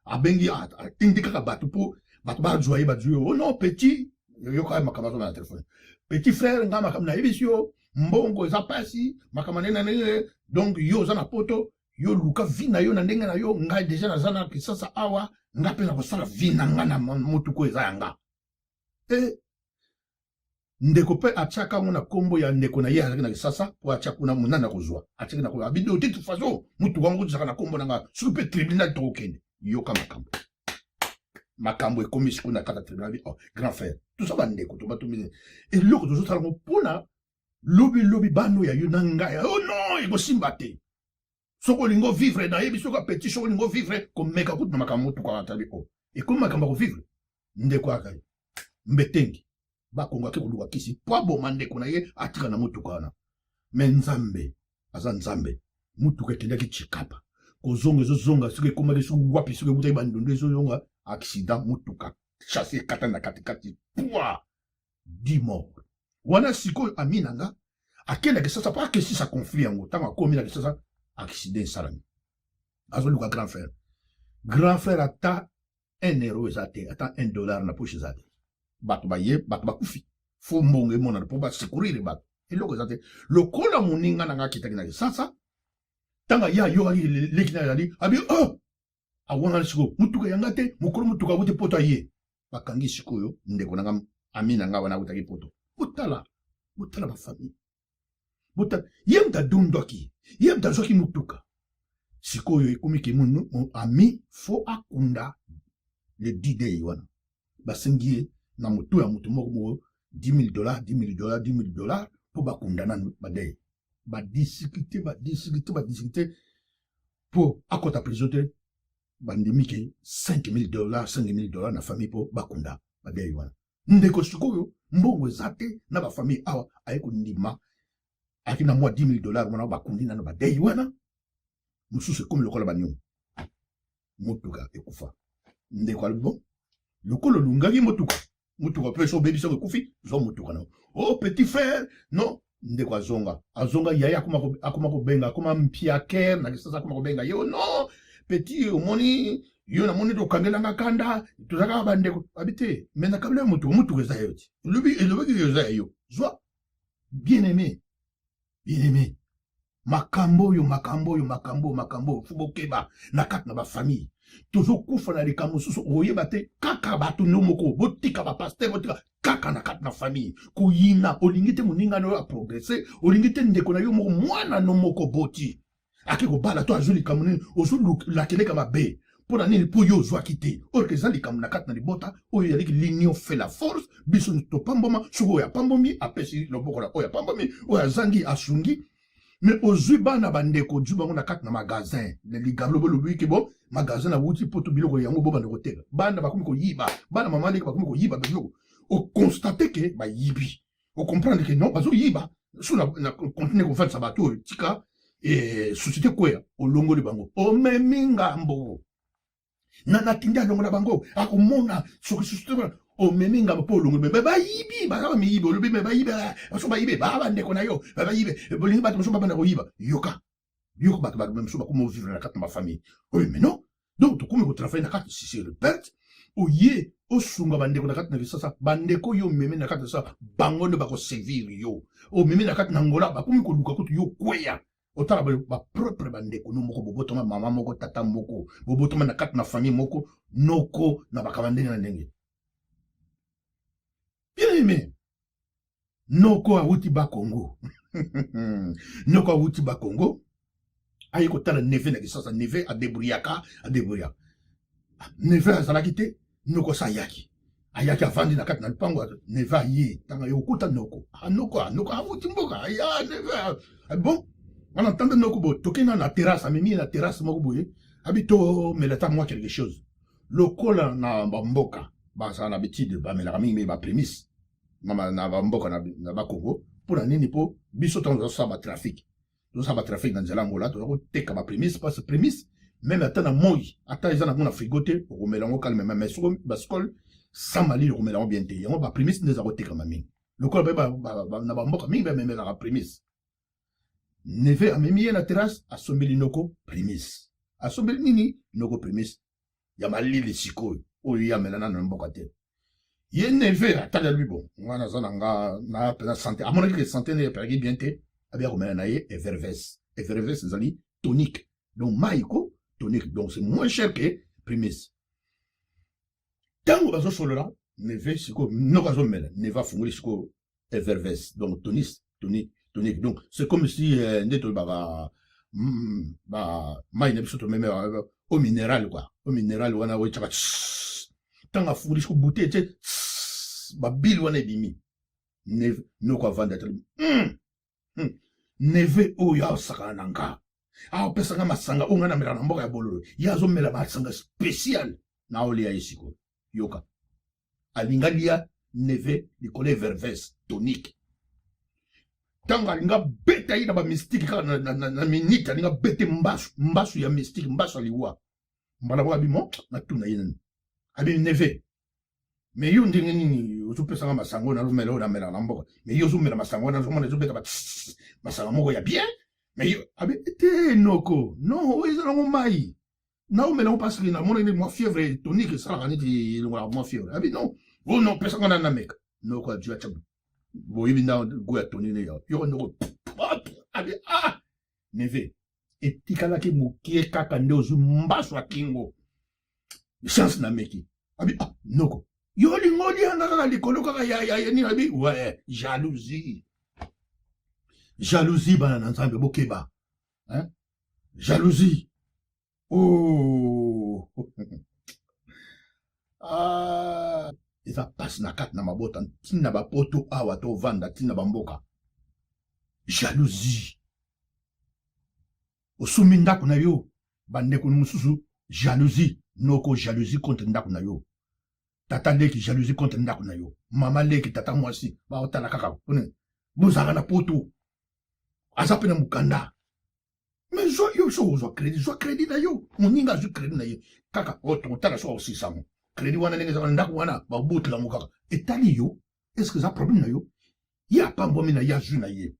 abengi atindi kaka bato po bato bazwa ye bazwi non petit yoka makambo na telefone petit frère nga makambo na yebisi yo mbongo eza pasi makambo nene nene donc yo oza na poto yo luka vi na yo na ndenge na yo ngai deja naza na kisasa awa nga mpe na kosala vi na nga na motuko eza yanga ndeko mpe atiaka ngo na kombo ya ndeko na ye azalaki na kisasa po atia kuna monana kozwa atiaki na kombo abidi de toute façon mutu wango tizaka na kombo na nga soki mpe tribunal tokokende yoka makambo ekomi siku na kata tribunal bi grand frère tout ça bandeko to batumisi eloko tozosala ngo mpona lobi bano ya yo na ngai non ekosimba te soki olingo vivre nayebi soki apeti soki olingo vivre komeka kutu na makambo motuka atali ekomi makambo akovivre ndeko akai mbetengi bakongo ake koluka kisi po aboma ndeko na ye atika na motuka wana me nzambe aza nzambe motuka ekendaki chikapa kozonga ezozonga soki ekomaki soki wapi soki ekutaki bandondo ezozonga accident motuka chasse ekata na katikati pwa 10 mort wana sikoyo ami nanga akendaki sasa po akesisa conflit yango ntango akominaki sasa accident esalami azoluka grand frère ata 1 euro eza te ata $1 na poche eza te bato baye bato bakufi fo mbongo emonana mpo basekurire bato eloko eza te lokola moninga nanga akitaki na lisasa tanga ya yo ali leki na yali abi awanga siko mutuka yanga te mukolo mutuka wote poto aye bakangi sikoyo ndeko nanga ami nanga wana utaki poto botala ba famille botala yemda dundoki yemda zoki mutuka sikoyo ekomiki mun ami fo akunda le 10 day wana basengie na mutu ya mutu moko $10,000 po bakundana badei badiscuter po akota prison te bandimike $5,000 na famille po bakunda badei wana ndeko sikoyo mbongo eza te na bafamille awa aye kondima aki na mwa $10,000 wana bakundi nano badei wana mosusu ekomi lokola baniongo motuka ekufa ndeko alibo lokolo lungaki motuka mpe so bebi so ekufi zo motuka na petit frère non ndeko azonga yaya akoma kobenga akoma mpiaker na kisasa akoma kobenga yo no petit omoni yo na moni tokangelanga kanda tozaka bandeko abite mena kabla motuka eza yo ti elobi eza yo zwa bien aimé makambo fubokeba na kati na bafamille tozokufa na likambo mosusu oyeba te kaka bato no moko botika bapaster botika kaka na kati na famille koyina olingi te moninga no aprogresse olingi te ndeko na yo moko mwana no moko boti ake kobala to azwi likambo nini ozolakeleka mabe mpo na nini mpo yo ozwaki te orke eza likambo na kati na libota oyo yaliki l'union fait la force biso topamboma soki oyo apambomi apesi loboko na oyo apambomi oyo azangi asungi mais ozwi bana bandeko ozwi bango na kati na magasin ligablo bolobiki bo magasin na wuti poto biloko yango bo bandeko teka bana bakomi koyiba bana mama leki bakomi koyiba biloko okonstate ke bayibi okomprendre ke non bazoyiba so na continue kofalisa bato oyo tika société kwea olongoli bango omemi ngambo natindi alongola bango akomona soki société omemi ngambo mpo olongoli bayibi bazaba miyibi olobi me bayibe baso bayibe babandeko na yo bayibe bolingi bato moso babanda koyiba yoka bato bamosusu bakoma ovivre na kati na bafamille oyo mais non donc tokomi kotravaille na kati sisi reperte oye osunga bandeko na kati na lisasa bandeko yo omemi na kati na lisasa bango nde bakoservir yo omemi na kati na ngola bakomi koluka kutu yo kweya otala bapropre bandeko no moko bobotoma mama moko tata moko bobotoma na kati na famille moko noko na bakaba ndenge na ndenge bien aimé noko awuti bakongo noko awuti bakongo aye kotala neve na kisasa neve adebrouillaka neve azalaki te noko sa ayaki avandi na kati na lupango neve aye tanga yokuta noko awuti mboka aya neve bon wana tanda noko bo tokena na terrasse amemi na terrasse moko boye habito melata moi quelque chose lokola na bamboka basala na bitide bamelaka mingi ba prémisse na bamboka na bakongo mpona nini mpo biso ntango tozosala batrafic na nzela ngola toza koteka baprémisse parce prémisse meme ata na moi ata eza nango na frigo te okomela yango kalme mais soko baskole sans malili okomela yango bien te yango baprémisse nde eza kotekama mingi lokola na bamboka mingi bamemelaka prémisse neve amemi ye na terrasse asombeli noko prémisse asombeli nini noko prémisse ya malili sikoyo oyo yamelana na mboka te ye neve atali lui bon wana aza nanga na pena santé amonaki ke santé ne epelaki bien te abia komela na ye everves ezali tonique donc maiko tonique donc c'est moins cher que prémisse ntango bazosolola neve sikoyo noko azomela neve afungoli sikoyo everves donc tonique donc c'est comme si ndeto ba mai na biso to meme au minéral quoi au minéral wana we chaka tanga furi ko bouteille te ba bil wana ebimi neve noko avanda te neve o ya saka nanga pesa nga masanga unga na mela na mboka ya bololo yazo mela masanga spécial na oli ya isiko yoka alingalia neve likolo verves tonique tanga alinga beta ye na bamystike kaka na minute alinga bete mbasu ya mystique mbasu aliwa mbala moko abimo natuna ye nani abi neve mais yo ndenge nini ozopesanga masango nalomela oyo namela na mboka mais yo ozomela masango nazomona ezobeta masango moko ya bien mais yo abi te noko non oyo eza nango mai naomela ngo parce que namona ene mwa fièvre tonique esalaka neti elongolaka mwa fièvre abi non o non pesanga na nameka noko adu atia boyebi nda go ya tonine yo yoko ndoko abi neve etikalaki mokie kaka nde ozwi mbaso akingo chance nameki abi noko yo lingo lianga kaka likolo kaka ya nini abi ouais jalousie bana na nzambe bokeba hein jalousie oh eza pasi na kati na mabota ntina bapoto awa tovanda ntina bamboka jalousie osumi ndako na yo bandeko mosusu jalousie noko jalousie contre ndako na yo tata leki jalousie contre ndako na yo mama leki tata mwasi baotala kaka pone bozanga na poto aza mpe na mokanda mais yo so ozwa crédit na yo moninga azwi crédit na ye kaka otala so osisamo crédit wana ndenge ezaka ndako wana babotela ngo kaka etali yo est-ce que eza problème na yo ye apambomi na ye azwi na ye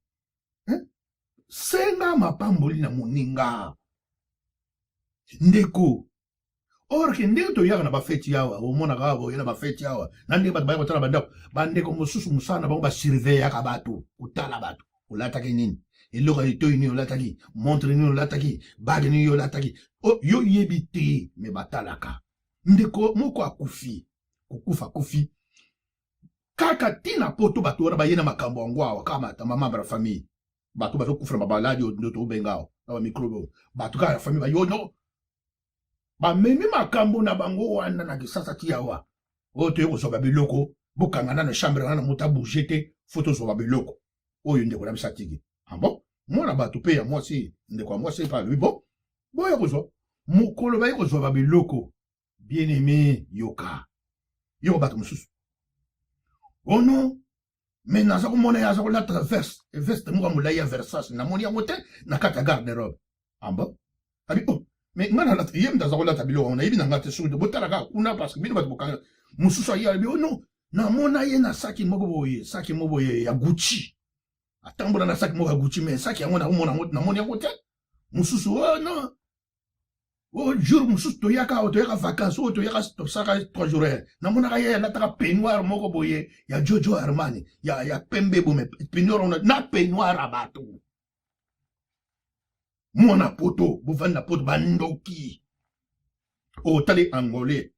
senga mapamboli na moninga ndeko orke ndenge toyaka na bafeti awa omonaka awa oye na bafeti awa na ndenge bato baya kotala bandako bandeko mosusu mosala na bango basurveillaka bato kotala bato olataki nini eloko ya litoyi nini olataki montre nini olataki bage nini olataki yo yebi te me batalaka ndeko moko akufi kokufa akufi kaka tina poto bato wana baye na makambo yango awa kaka mamambre ya famille bato bazokufela babaladi ndo tobengao na bamikrobe bato kaka ya famille bayono bamemi makambo na bango wana na kisasa ti awa oyo toye kozwa babiloko bokangana na chambre wana moto abouge te fo tozwa babiloko oyo ndeko na biso atiki bon mwana bato mpe ya mwasi ndeko ya mwasi epa alobi bon boya kozwa mokolo baye kozwa babiloko bien aimé yoka yoko bato mosusu oh non mais naza komona ye aza kolata veste moko ya molai ya Versace namoni yango te na kati ya garde robe bon abi mais nga nalata ye mde aza kolata biloko yango nayebi na nga te soki te botala kaka kuna parce que bino bato bokanga mosusu aye alobi oh non namona ye na saki moko boye ya Gucci atambola na saki moko ya Gucci mais saki yango namoni yango te mosusu oh non jour mosusu toyaka vacances oyo toyaka tosaka 3 jours namonaka ye alataka peignoir moko boye ya Jojo Armani ya pembe bome peignoir na peignoir ya bato mwana poto bovandi na poto bandoki otali angolais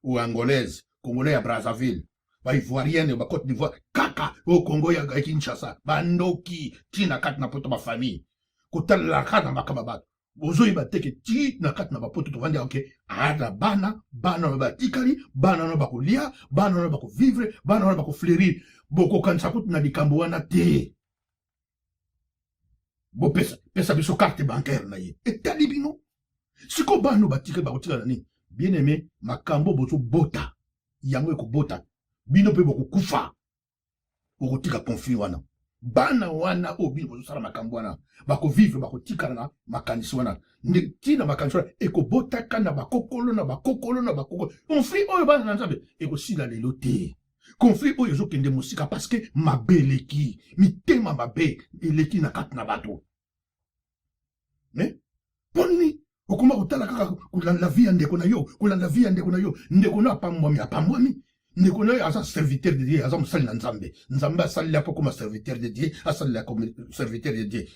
ou angolaise congolais ya Brazzaville baivoirienne ba Côte d'Ivoire kaka o Congo ya Kinshasa bandoki tina kati na poto bafamille kotalela kaka na makamba bato bozoyeba teke ti na kati na bapoto tovandi oke ada bana wana batikali bana wana bakolia bana wana bakovivre bana wana bakofleurir bokokanisa kutu na likambo wana te bopesa biso carte bancaire na ye etali bino siko bano batikali bakotikala nini bien aimé makambo bozobota yango ekobota bino mpe bokokufa bokotika conflit wana bana wana o bino bozosala makambo wana bakovivre bakotikala na makanisi wana ntina makanisi wana ekobotaka na bakokolo conflit oyo bana na nzambe ekosila lelo te conflit oyo ezokende mosika parce que mabe eleki mitema mabe eleki na kati na bato poni okoma kotala kaka kolanda vie ya ndeko na yo ndeko na apambwami ndeko na yo aza serviteur de Dieu aza mosali na nzambe asalila mpo koma serviteur de Dieu asalila comme serviteur de Dieu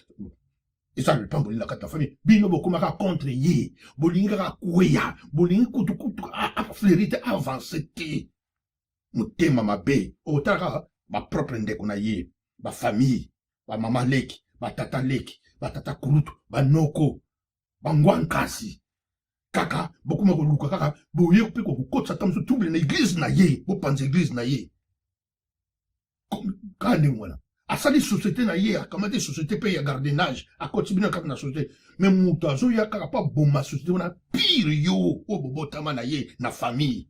eza lipamboli na kati na famille bino bokomaka contre ye bolingi kaka kweya bolingi kutukutu afleuri te avance te motema mabe otala kaka bapropre ndeko na ye bafamille bamama leki batata leki batata kulutu banoko bangwankasi kaka bokuma koluka kaka boye mpe kokotisa ta mosu trouble na église na ye bopanza église na ye kaka ndenge wana asali société na ye akamati société mpe ya gardiennage akoti bino kaka na société me moto azoya kaka mpo aboma société wana pire yo oyo bobotama na ye na famille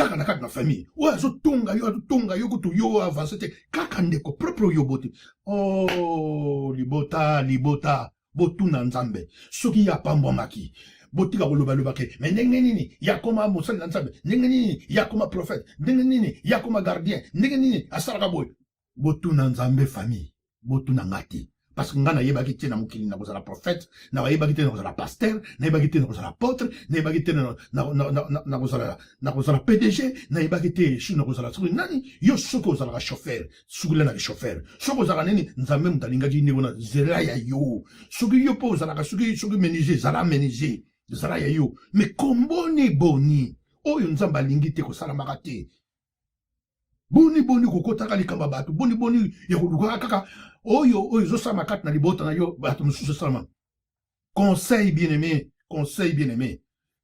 kaka na kati na famille oyo azotonga yo kutu yo avance te kaka ndeko propre yo bote oh libota botuna nzambe soki ya pambwamaki botika koloba ke mais ndenge nini yakoma mosali na nzambe ndenge nini yakoma prophète ndenge nini yakoma gardien ndenge nini asalaka boye botuna nzambe famille botuna ngati parce que nga nayebaki te na mokili na kozala prophète nayebaki te na kozala pasteur nayebaki te na kozala apôtre nayebaki te na kozala PDG nayebaki te shi na kozala soki nani yo soki ozalaka chauffeur soki lenaki chauffeur soki ozalaka nini nzambe moto alingaki ndenge na zela ya yo soki yo mpo ozalaka soki menuisier zala menuisier zala ya yo mais komboni boni oyo nzambe alingi te kosalamaka te boni kokotaka likamba bato boni ya kolukaka kaka oyo zosala kati na libota na yo bato mosusu salama. Conseil bien aimé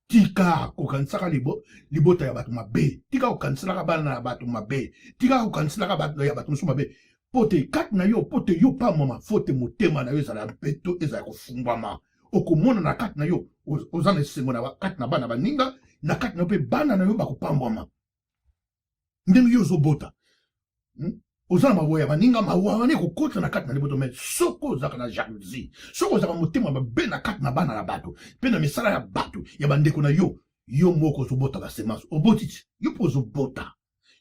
tika kokanisaka libota ya bato mabe tika kokaniselaka bana ya bato mabe tika kokaniselaka bato ya bato mosusu mabe pote kati na yo pote yo pa mama fote motema na yo ezala mpeto ezala kofungwama okomona na kati na yo oza na esengo na kati na bana baninga na kati na yo mpe bana na yo bakopambwama ndenge yo ozobota oza na maboya baninga mawa wane kokota na kati na liboto me soko ozaka na jalousie soko ozaka motema mabe na kati na bana na bato mpe na misala ya bato ya bandeko na yo moko ozobota basemence oboti ti yo mpo ozobota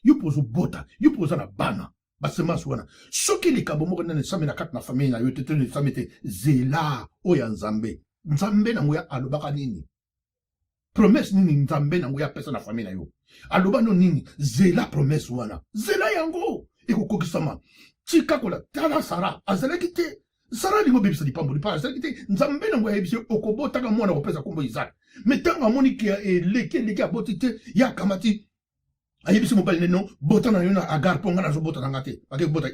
yo mpo oza na bana basemence wana soki likambo moko nani esami na kati na famille na yo te toni esami te zela oyo ya nzambe nango ya alobaka nini promesse nini nzambe nango ya apesa na famille na yo aloba no nini zela promesse wana zela yango ekokokisama tika kola tala sara azalaki te sara lingo bebisa lipambo lipa azalaki te nzambe nango ayebisi okobotaka mwana kopesa kombo Isaac mais ntango amoni ke eleki aboti te ya akamati ayebisi mobali neno bota na yo na Agar mpo nga nazobota nanga te akebota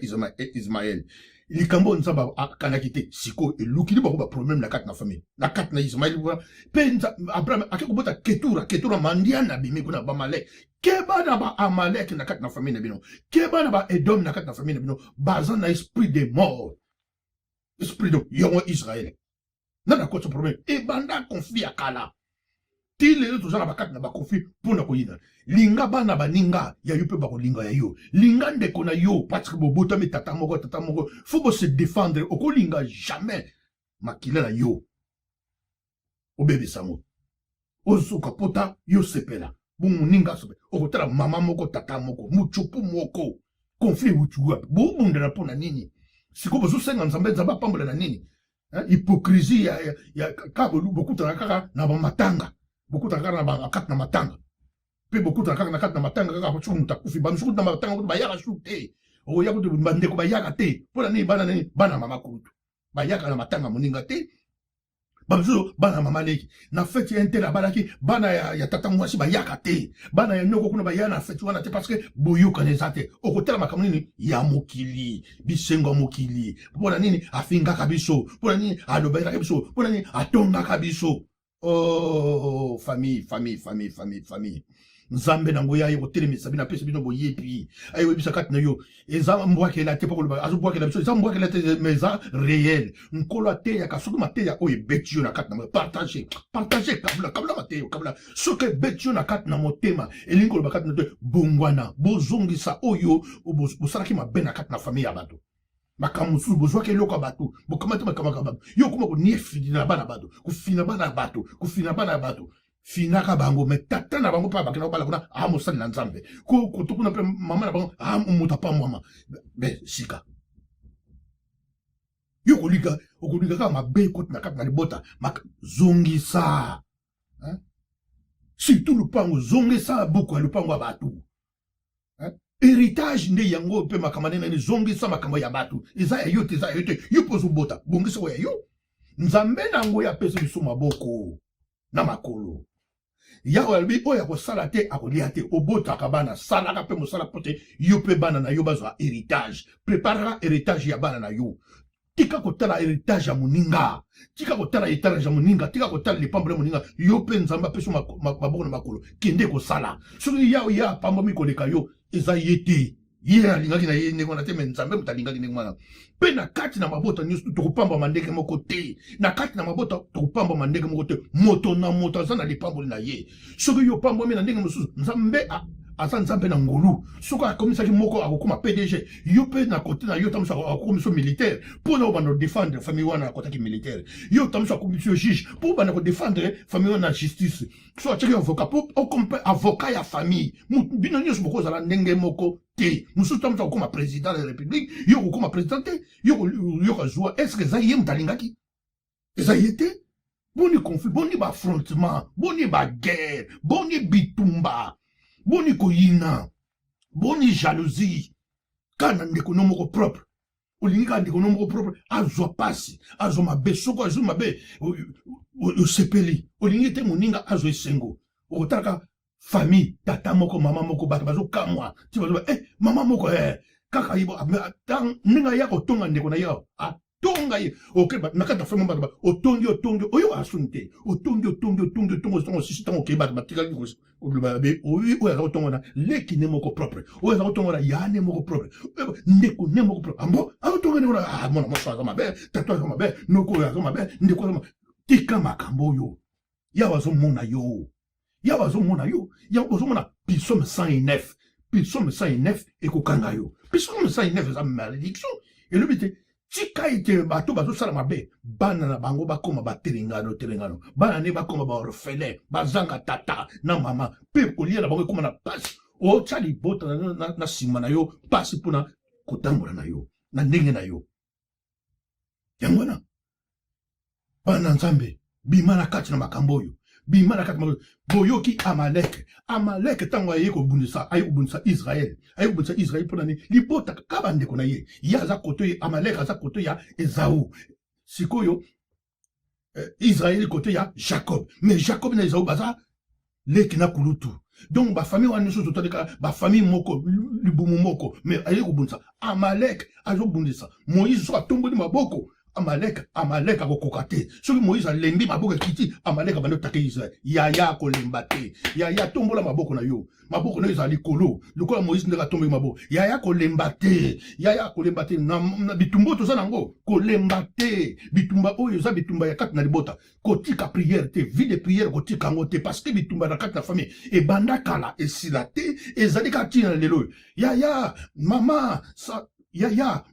Ismael likambo nzambe akangaki te siko elukili bango baproblème na kati na famille na kati na Ismael mpe Abraham akekobota ketura mandiana abimi kuna bamalek keba na baamalek na kati na famille na bino keba na baedom na kati na famille na bino baza na esprit de mort esprit de yongo Israel nana kotsa problème ebanda conflit ya kala ti lelo tozala bakati na bakonflit mpona koyina linga bana baninga ya yo mpe bakolinga ya yo linga ndeko na yo parce que bobotami tata moko faut bose défendre okolinga jamais makila na yo obebesango ozuka pota yo sepela bomoninga sope okotala mama moko tata moko muchupu moko conflit wuchuwa bobundela mpona nini siko bozosenga nzambe apambola na nini hypocrisie ya kaka bokutana kaka na bamatanga bokutana kaka na kati na matanga mpe bokutana kaka na kati na matanga kaka soki moto akufi bamisuku na matanga kutu bayaka su te oya kutu bandeko bayaka te mpona nini bana mama kutu bayaka na matanga moninga te bamisusu bana mama leki na feti ya intele abalaki bana ya tata mwasi bayaka te bana ya nyoko kuna bayaka na feti wana te parce que boyokana eza te okotala makambo nini ya mokili bisengo ya mokili mpona nini afingaka biso mpona nini alobelaka biso mpona nini atongaka biso. Oh, famille. Nzambe nango ya kotelemisa bina pesa bino boyepi ayo ebisa kati na yo eza mbwakela te poko azo mbwakela biso eza mbwakela te mais eza réel nkolo ateya kasuku mateya oyo ebeti yo na kati na partager kabla mateyo kabla soki ebeti yo na kati na motema elingi koloba kati na te bongwana bozongisa oyo bosalaki mabe na kati na famille ya bato makambo mosusu bozwaki eloko ya bato bokamati makambo ya bato yo okoma konie fina bana bato kofina bana ya bato finaka bango me tata na bango mpe bakenda kobala kuna mosali na nzambe koto kuna mpe mama na bango moto apambwama be sika yo okolika kaka mabe ekoti na kati na libota zongisa surtout lupango zongisa buku ya lupango ya bato héritage nde yango mpe makambo nene zongisa makambo ya bato eza ya yo te yo mpo ozobota bongisa oyo ya yo nzambe nango oyo apesa biso maboko na makolo yawe alobi oyo akosala te akolia te obotaka bana salaka mpe mosala mpo te yo mpe bana na yo bazwa héritage préparaka héritage ya bana na yo tika kotala héritage ya moninga tika kotala lipambo ya moninga yo mpe nzambe apesa maboko na makolo kende kosala soki yawe ya apambwami koleka yo eza ye te ye alingaki na ye ndenge wana te me nzambe moto alingaki ndenge wana mpe na kati na mabota nyonso tokopambwama ndenge moko te na kati na mabota tokopambwama ndenge moko te moto na moto aza na lipamboli na ye soki yo opambwami na ndenge mosusu nzambe aza nzambe na ngolu soki akomisaki moko akokoma PDG yo mpe na kote na yo tamuso akomiso militaire mpona obanda kodefendre famille wana akotaki militaire yo tamuso akomiso juge mpo obanda kodefendre famille wana na justice so atiaki avocat mpo okompe avocat ya famille bino nyonso bokozala ndenge moko te mosusu tamuso akokoma président de la république yo kokoma président te yo kozwa est ce que eza ye moto alingaki eza ye te boni conflit boni baaffrontement boni baguerre boni bitumba boni koyina boni jalousie kana ndeko no moko propre olingi ka ndeko no moko propre azwa pasi azwa mabe soko azwa mabe osepeli olingi te moninga azwa esengo okotalaka famille tata moko mama moko bato bazokamwa ti bazoba mama moko kaka yibo ndenge ya kotonga ndeko na yo tonga ye ok nakata femo ba otongi oyo asunte otongi sisi tango ke ba tikali ko ba be oyo ya otonga na leki ne moko propre oyo ya otonga na yane moko propre ndeko ne moko propre ambo otonga ne na mona mo sa ma be tatouage ma be noko ya ma be ndeko ma tika makambo yo ya wazo mona yo ya wazo mona psaume 109 psaume 109 ekokanga yo psaume 109 eza malédiction et le but tika ite bato bazosala mabe bana na bango bakoma baterengano bana ne bakoma baorphelin bazanga tata na mama mpe kolia na bango ekoma na pasi otya libota na nsima na yo pasi mpona kotambola na yo na ndenge na yo yango wana bana nzambe bima na kati na makambo oyo bima na kati na boyoki amalek ntango aye kobundisa israel mpona nini libota kaka bandeko na ye ye aza koto ye amalek aza koto ya ezau sikoyo israel koto ya jacob mais jacob na ezau baza leki na kulutu donc bafamille wana nyonso totandika bafamille moko libumu moko mais aye kobundisa amalek azobundisa moïse so atomboli maboko amalek akokoka te soki moïse alembi maboko ekiti amalek abandi otake israel yaya akolemba te yaya tombola maboko na yo eza likolo lokola moïse ndenge atomboli maboko yaya kolemba te na bitumba toza nango kolemba te bitumba oyo eza bitumba ya kati na libota kotika prière te vie de prière kotika yango te parce que bitumba na kati na famille ebanda kala esila te ezali kaka ntina na lelo yaya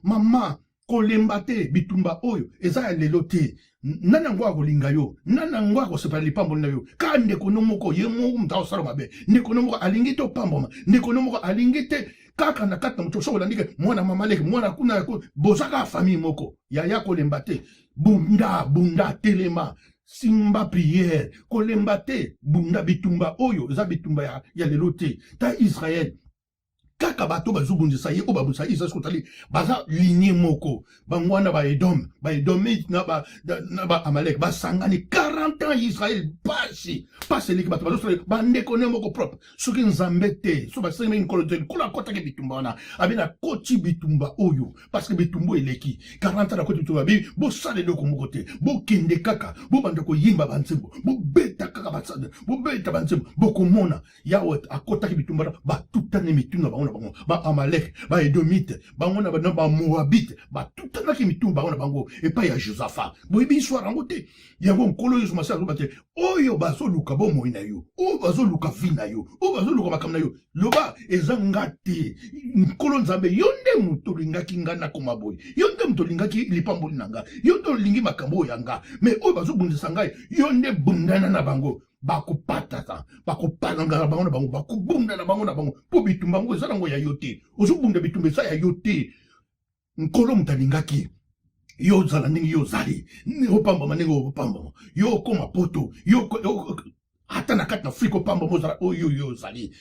mama kolemba te bitumba oyo eza ya lelo te nani yango akolinga yo nani yango akosepela lipamboli na yo kaka ndeko no moko ye moko moto akosala mabe ndeko no moko alingi te opamboma ndeko no moko alingi te kaka na kati na moto soko olandike mwana mama leke mwana kuna bozaka famille moko yaya kolemba te bunda telema simba prière kolemba te bunda bitumba oyo eza bitumba ya lelo te ta Israël kaka bato bazobundisa ye o babundisa Israël skotali baza lignée moko bangwana ba Edomite na ba Amalek basangani 40 ans Israël passe leki bato bazosala bandeko ne moko propre soki nzambe te so basengeli nkolo te kula kota ke bitumba wana abina koti bitumba oyo parce que bitumba eleki 40 ans na koti bitumba bi bo sale loko moko te bo kende kaka bo banda ko yimba banzembo bo beta kaka batsade bo beta banzembo bo komona yawe akota ke bitumba ba tutane mituna ba Amalek ba Edomite bango na ba Moabite ba tutana ki mitumba bango na bango epai ya Josaphat boyebi histoire yango te yango nkolo yesu masiya azobate oyo bazoluka bomoi na yo oyo bazoluka vi na yo oyo bazoluka makambo na yo loba eza nga te nkolo nzambe yo nde moto olingaki nga nakoma boye yo nde moto olingaki lipamboli na nga yo nde olingi makambo oyo ya nga mais oyo bazobundisa ngai yo nde bundana na bango bakopatata bakopalanga bango na bango bakobunda na bango po bitumba yango eza nango ya yo te ozobunda bitumba eza ya yo te nkolo moto alingaki yo ozala ndenge yo ozali opambama ndenge opambama yo okoma poto ata na kati na afrika opambama ozala oyo yo ozali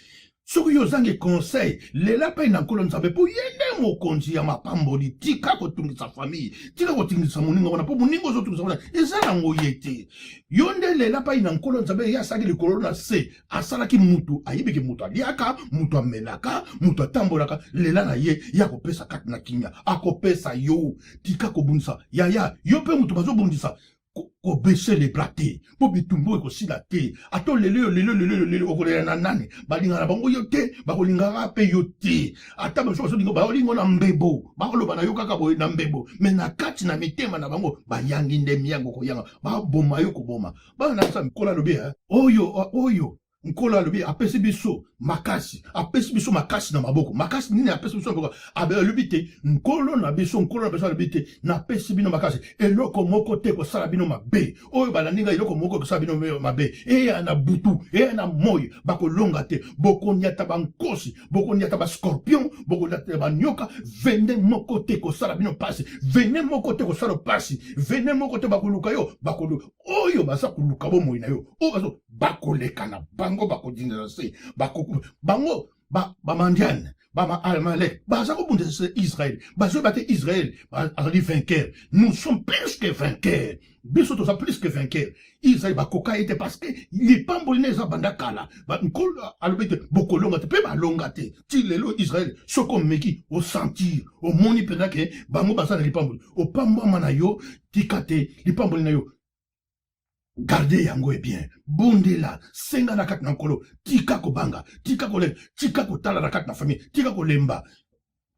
soki yo ozangi conseil lela mpe na nkolo nzambe mpo ye nde mokonzi ya mapamboli tika kotungisa famille tika kotungisa moninga wana mpo moninga ozotungisa wana eza nango ye te yo nde lela mpe na nkolo nzambe ye asalaki likolo na se asalaki mutu ayebiki mutu aliaka mutu amelaka mutu atambolaka lela na ye ya kopesa kati na kimia akopesa yo tika kobundisa yaya yo mpe mutu bazobundisa kobese les bras te po bitumbu ekosila te ato lelo okolela na nani balingana bango yo te bakolingaka mpe yo te ata baso basolingo baolingo na mbebo bakoloba na yo kaka boye na mbebo me na kati na mitema na bango bayangi nde miyango koyanga baboma yo koboma bana na sa mikola lobe oyo nkolo alobi apesi biso makasi na maboko makasi nini apesi biso maboko alobi te nkolo na biso alobi te napesi bino makasi eloko moko te kosala bino mabe oyo balaninga eloko moko kosala bino mabe eya na butu eya na moyi bakolonga te bokoniata bankosi bokoniata bascorpion bokoniata banyoka vene moko te kosala bino pasi vene moko te kosala pasi vene moko te bakoluka yo oyo baza koluka bomoi na yo oyo bakoleka na bango bakodinela se bango bamandiane Amalek baza kobundisa Israël bazo bate Israël azali vainqueur nous sommes plus que vainqueurs biso toza plus que vainqueurs Israël bakoka ete parce que lipamboli na eza banda kala nkolo alobi te bokolonga te mpe balonga te ti lelo Israël soko omeki osentir omoni mpenza ke bango baza na lipamboli opambwama na yo tika te lipamboli na yo gardez yango bien bondela senga na kati na nkolo tika kobanga tika kotala na kati na famille tika kolemba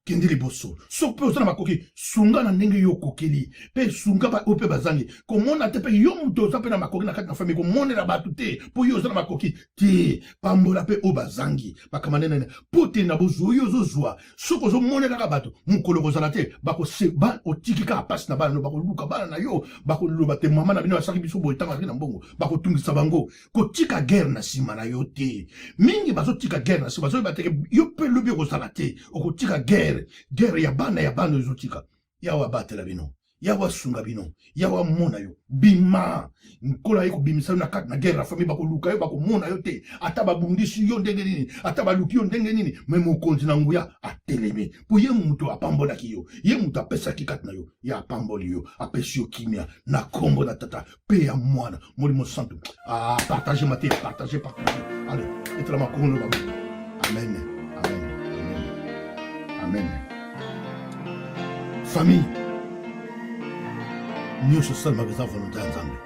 kende liboso so pe ozana makoki sunga na ndenge yo kokeli pe sunga ba ope bazangi komona te pe yo muto oza pe na makoki na kati na famille komonela bato te po yo ozana makoki te pambola pe o bazangi bakamanene pote na bozo yo zozwa soko zo monela ka bato mukolo kozala te bako se ba otiki ka passe na bana bako luka bana na yo bako luba te mama na bino asaki biso boitanga na mbongo bako tungisa bango kotika guerre na sima na yo te mingi bazo tika guerre na sima bazo bateke yo pe lobi kozala te okotika guerre ya bana ezotika yawa batela bino yawa sunga bino yawa mona yo bima nkola yeko bimisa na kati na guerre la famille bakoluka yo bakomona yo te ata babundisi yo ndenge nini ata baluki yo ndenge nini même okonzi na nguya atelemi po ye muto apambolaki yo ye muto apesaki kati na yo ya apamboli yo apesi yo kimia na kombo na tata pe ya mwana molimo santo partagez mate partagez allez etela makono baba amen amen amen famille nyonso salma eza volonté ya nzambe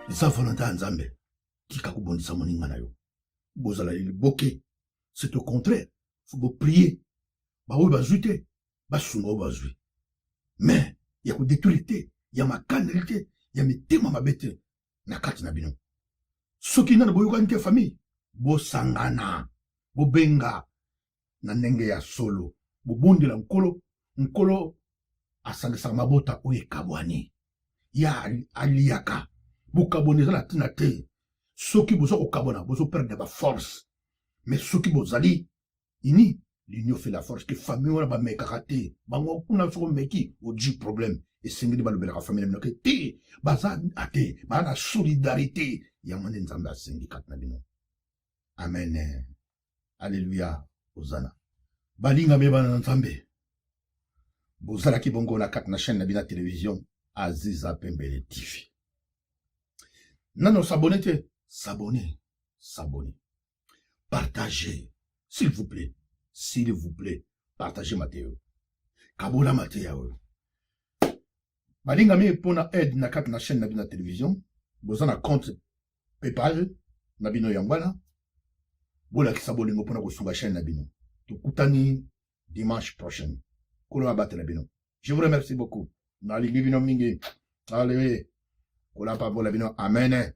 eza volonté ya nzambe tika kobondisa moninga na yo bozala liboke c'est au contraire faut boprier baoyo bazwi te basunga oyo bazwi mais ya kodétruire te ya makaneli te ya mitema mabe te na kati na bino soki nani boyokani te famille bosangana bobenga na ndenge ya solo bobondela nkolo asangisaka mabota oyo ekabwani ya aliaka bokabona eza na ntina te soki boza kokabona bozoperdre baforce mais soki bozali ini l'union fait la force ke famille wana bamekaka te bango kuna soko meki odi problème esengeli balobelaka famille na bino ke te baza ate baa na solidarité yango nde nzambe asengi kati na bino amen alleluya ozana balingami bana na nzambe bozalaki bongo na kati na chaîne na bino ya télévision Aziza Pembele TV nano s'abonner te s'abonner partagez s'il vous plaît partagez Mateo kabola Mateo balingami pona aide na kati na chaîne na bino ya télévision bozana compte PayPal na bino yangwana bolakisa bolingo pona kosunga chaîne na bino tokutani dimanche prochain kolo abatela bino je vous remercie beaucoup nalingi bino mingi allez kola pa bola bino amen